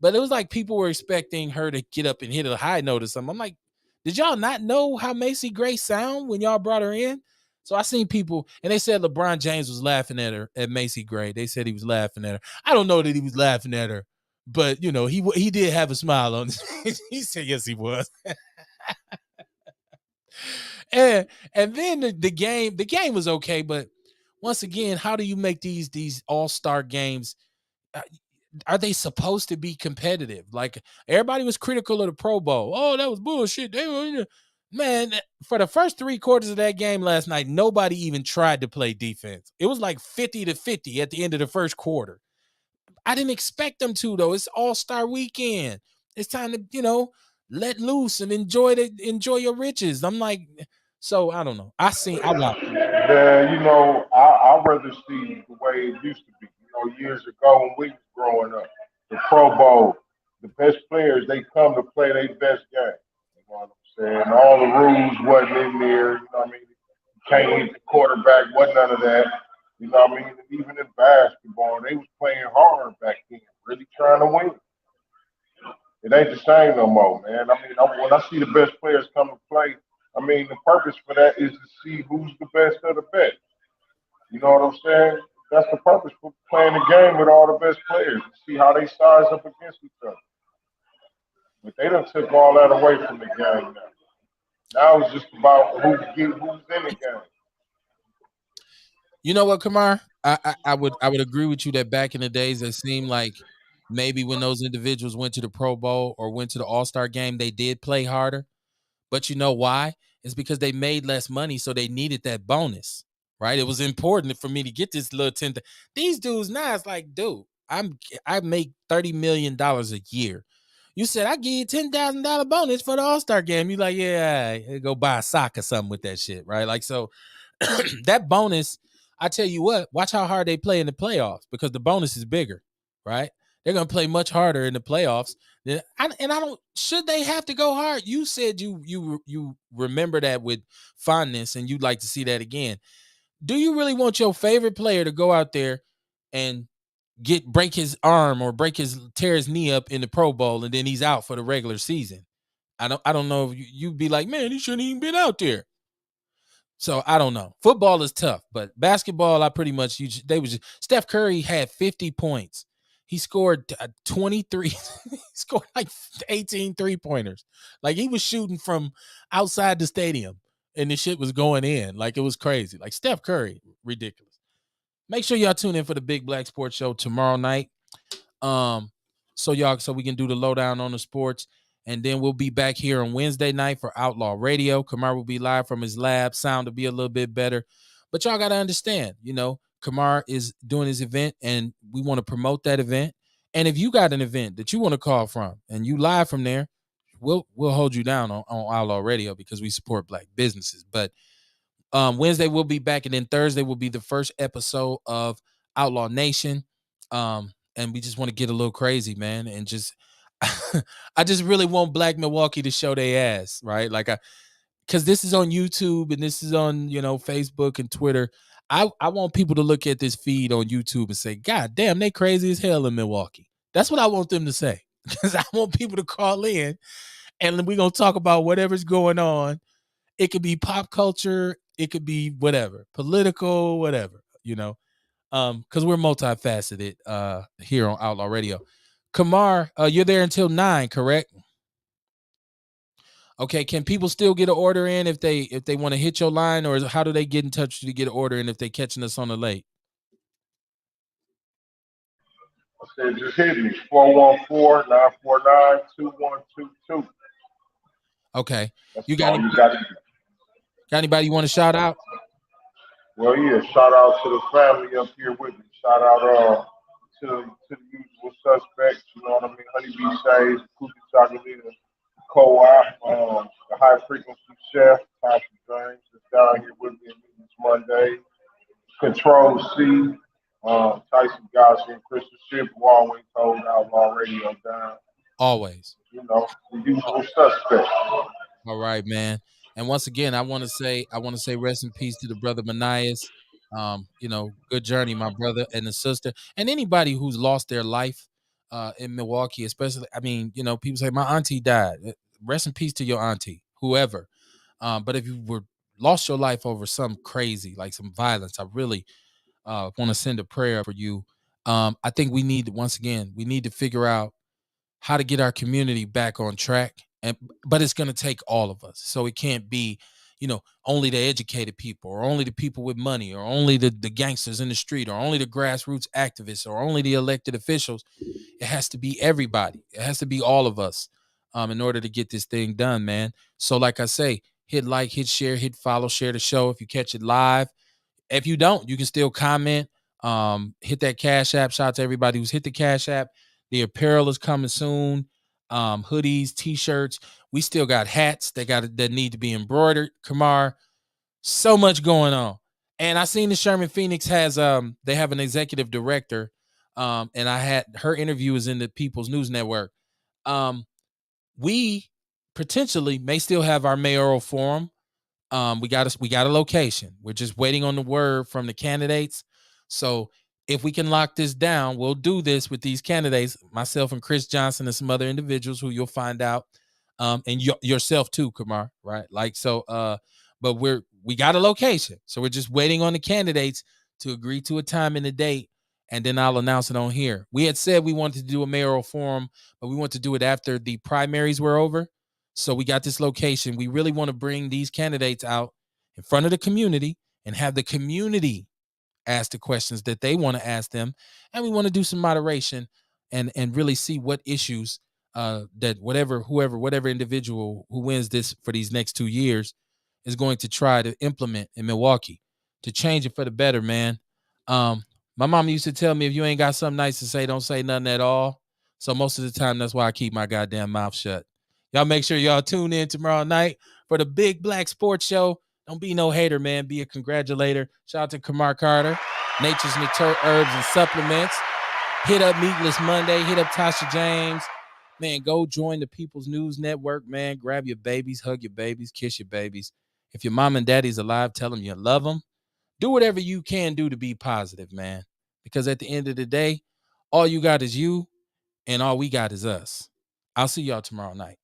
But it was like people were expecting her to get up and hit a high note or something. I'm like, did y'all not know how Macy Gray sound when y'all brought her in? So I seen people, and they said LeBron James was laughing at her at Macy Gray. They said he was laughing at her. I don't know that he was laughing at her, but you know he did have a smile on his face. He said yes, he was. And then the game was okay, but once again, how do you make these all-star games? uh, Are they supposed to be competitive? Like everybody was critical of the Pro Bowl. Oh, that was bullshit. They were, man, for the first 3 quarters of that game last night, nobody even tried to play defense. It was like 50-50 at the end of the first quarter. I didn't expect them to though. It's All-Star weekend. It's time to, let loose and enjoy your riches. I'm like, so I don't know. I watched. Man, you know, I'd rather see the way it used to be. You know, years ago when we was growing up, the Pro Bowl, the best players they come to play their best game. You know what I'm saying? All the rules wasn't in there. You know what I mean? You can't hit the quarterback. Wasn't none of that. You know what I mean? And even in basketball, they was playing hard back then, really trying to win. It ain't the same no more, man. I mean, when I see the best players come to play, I mean, the purpose for that is to see who's the best of the best. You know what I'm saying? That's the purpose for playing the game with all the best players. To see how they size up against each other. But they done took all that away from the game now. Now it's just about who's in the game. You know what, Kamar? I would agree with you that back in the days, it seemed like maybe when those individuals went to the Pro Bowl or went to the All Star game, they did play harder. But you know why? It's because they made less money, so they needed that bonus, right? It was important for me to get this little 10. These dudes now, it's like, dude, I make $30 million a year. You said I give you $10,000 bonus for the All Star game. You like, yeah, go buy a sock or something with that shit, right? Like so, that bonus. I tell you what, watch how hard they play in the playoffs because the bonus is bigger, right? They're gonna play much harder in the playoffs. And I don't. Should they have to go hard? You said you remember that with fondness, and you'd like to see that again. Do you really want your favorite player to go out there and break his arm or tear his knee up in the Pro Bowl, and then he's out for the regular season? I don't know if you'd be like, man, he shouldn't even been out there. So I don't know. Football is tough, but basketball, I pretty much they was Steph Curry had 50 points. He scored 23. He scored like 18 3-pointers. Like he was shooting from outside the stadium and the shit was going in. Like it was crazy. Like Steph Curry, ridiculous. Make sure y'all tune in for the Big Black Sports Show tomorrow night. Um, so we can do the lowdown on the sports. And then we'll be back here on Wednesday night for Outlaw Radio. Kamar will be live from his lab. Sound will be a little bit better. But y'all got to understand, Kamar is doing his event and we want to promote that event. And if you got an event that you want to call from and you live from there, we'll hold you down on Outlaw Radio because we support black businesses. But Wednesday we'll be back, and then Thursday will be the first episode of Outlaw Nation. And we just want to get a little crazy, man, and just I just really want Black Milwaukee to show their ass, right? Like because this is on YouTube and this is on Facebook and Twitter. I want people to look at this feed on YouTube and say, God damn, they crazy as hell in Milwaukee. That's what I want them to say. Because I want people to call in and we're gonna talk about whatever's going on. It could be pop culture, it could be whatever, political, whatever, because we're multifaceted here on Outlaw Radio. Kamar, you're there until 9, correct? Okay, can people still get an order in if they want to hit your line, or how do they get in touch with you to get an order in if they catching us on the late? I said, just hit me 414-949-2122. Okay, That's you got all you got to do. got anybody you want to shout out? Well, yeah, shout out to the family up here with me. Shout out to the usual suspects. You know what I mean? Honeybee Shades, Cookie Chocolate, Co-op, the High Frequency Chef, Tasha James, is down here with me this Monday. Control C, Tyson Gossett, and Crystal Ship, who always hold Outlaw Radio down. Always. The usual suspects. All right, man. And once again, I want to say rest in peace to the brother Manias. Good journey, my brother and the sister, and anybody who's lost their life in Milwaukee, especially. I mean, people say my auntie died. Rest in peace to your auntie, whoever. But if you were lost your life over some crazy, like some violence, I really want to send a prayer for you. I think we need to figure out how to get our community back on track, but it's going to take all of us. So it can't be only the educated people or only the people with money or only the gangsters in the street or only the grassroots activists or only the elected officials. It has to be everybody. It has to be all of us in order to get this thing done, man. So like I say, hit like, hit share, hit follow, share the show if you catch it live. If you don't, you can still comment. Hit that Cash App. Shout out to everybody who's hit the Cash App. The apparel is coming soon. Hoodies, t-shirts. We still got hats that need to be embroidered. Kamar, so much going on. And I seen the Sherman Phoenix has they have an executive director. And I had her interview is in the People's News Network. We potentially may still have our mayoral forum. We got a location. We're just waiting on the word from the candidates. So if we can lock this down, we'll do this with these candidates, myself and Chris Johnson and some other individuals who you'll find out, and yourself too, Kamar, right? Like so. But we got a location, so we're just waiting on the candidates to agree to a time and a date, and then I'll announce it on here. We had said we wanted to do a mayoral forum, but we want to do it after the primaries were over. So we got this location. We really want to bring these candidates out in front of the community and have the community ask the questions that they want to ask them. And we want to do some moderation and really see what issues that whatever individual who wins this for these next 2 years is going to try to implement in Milwaukee to change it for the better, man. My mom used to tell me, if you ain't got something nice to say, don't say nothing at all. So most of the time, that's why I keep my goddamn mouth shut. Y'all make sure y'all tune in tomorrow night for the Big Black Sports Show. Don't be no hater, man. Be a congratulator. Shout out to Kamar Carter, Nature's Herbs and Supplements. Hit up Meatless Monday. Hit up Tasha James. Man, go join the People's News Network, man. Grab your babies, hug your babies, kiss your babies. If your mom and daddy's alive, tell them you love them. Do whatever you can do to be positive, man. Because at the end of the day, all you got is you, and all we got is us. I'll see y'all tomorrow night.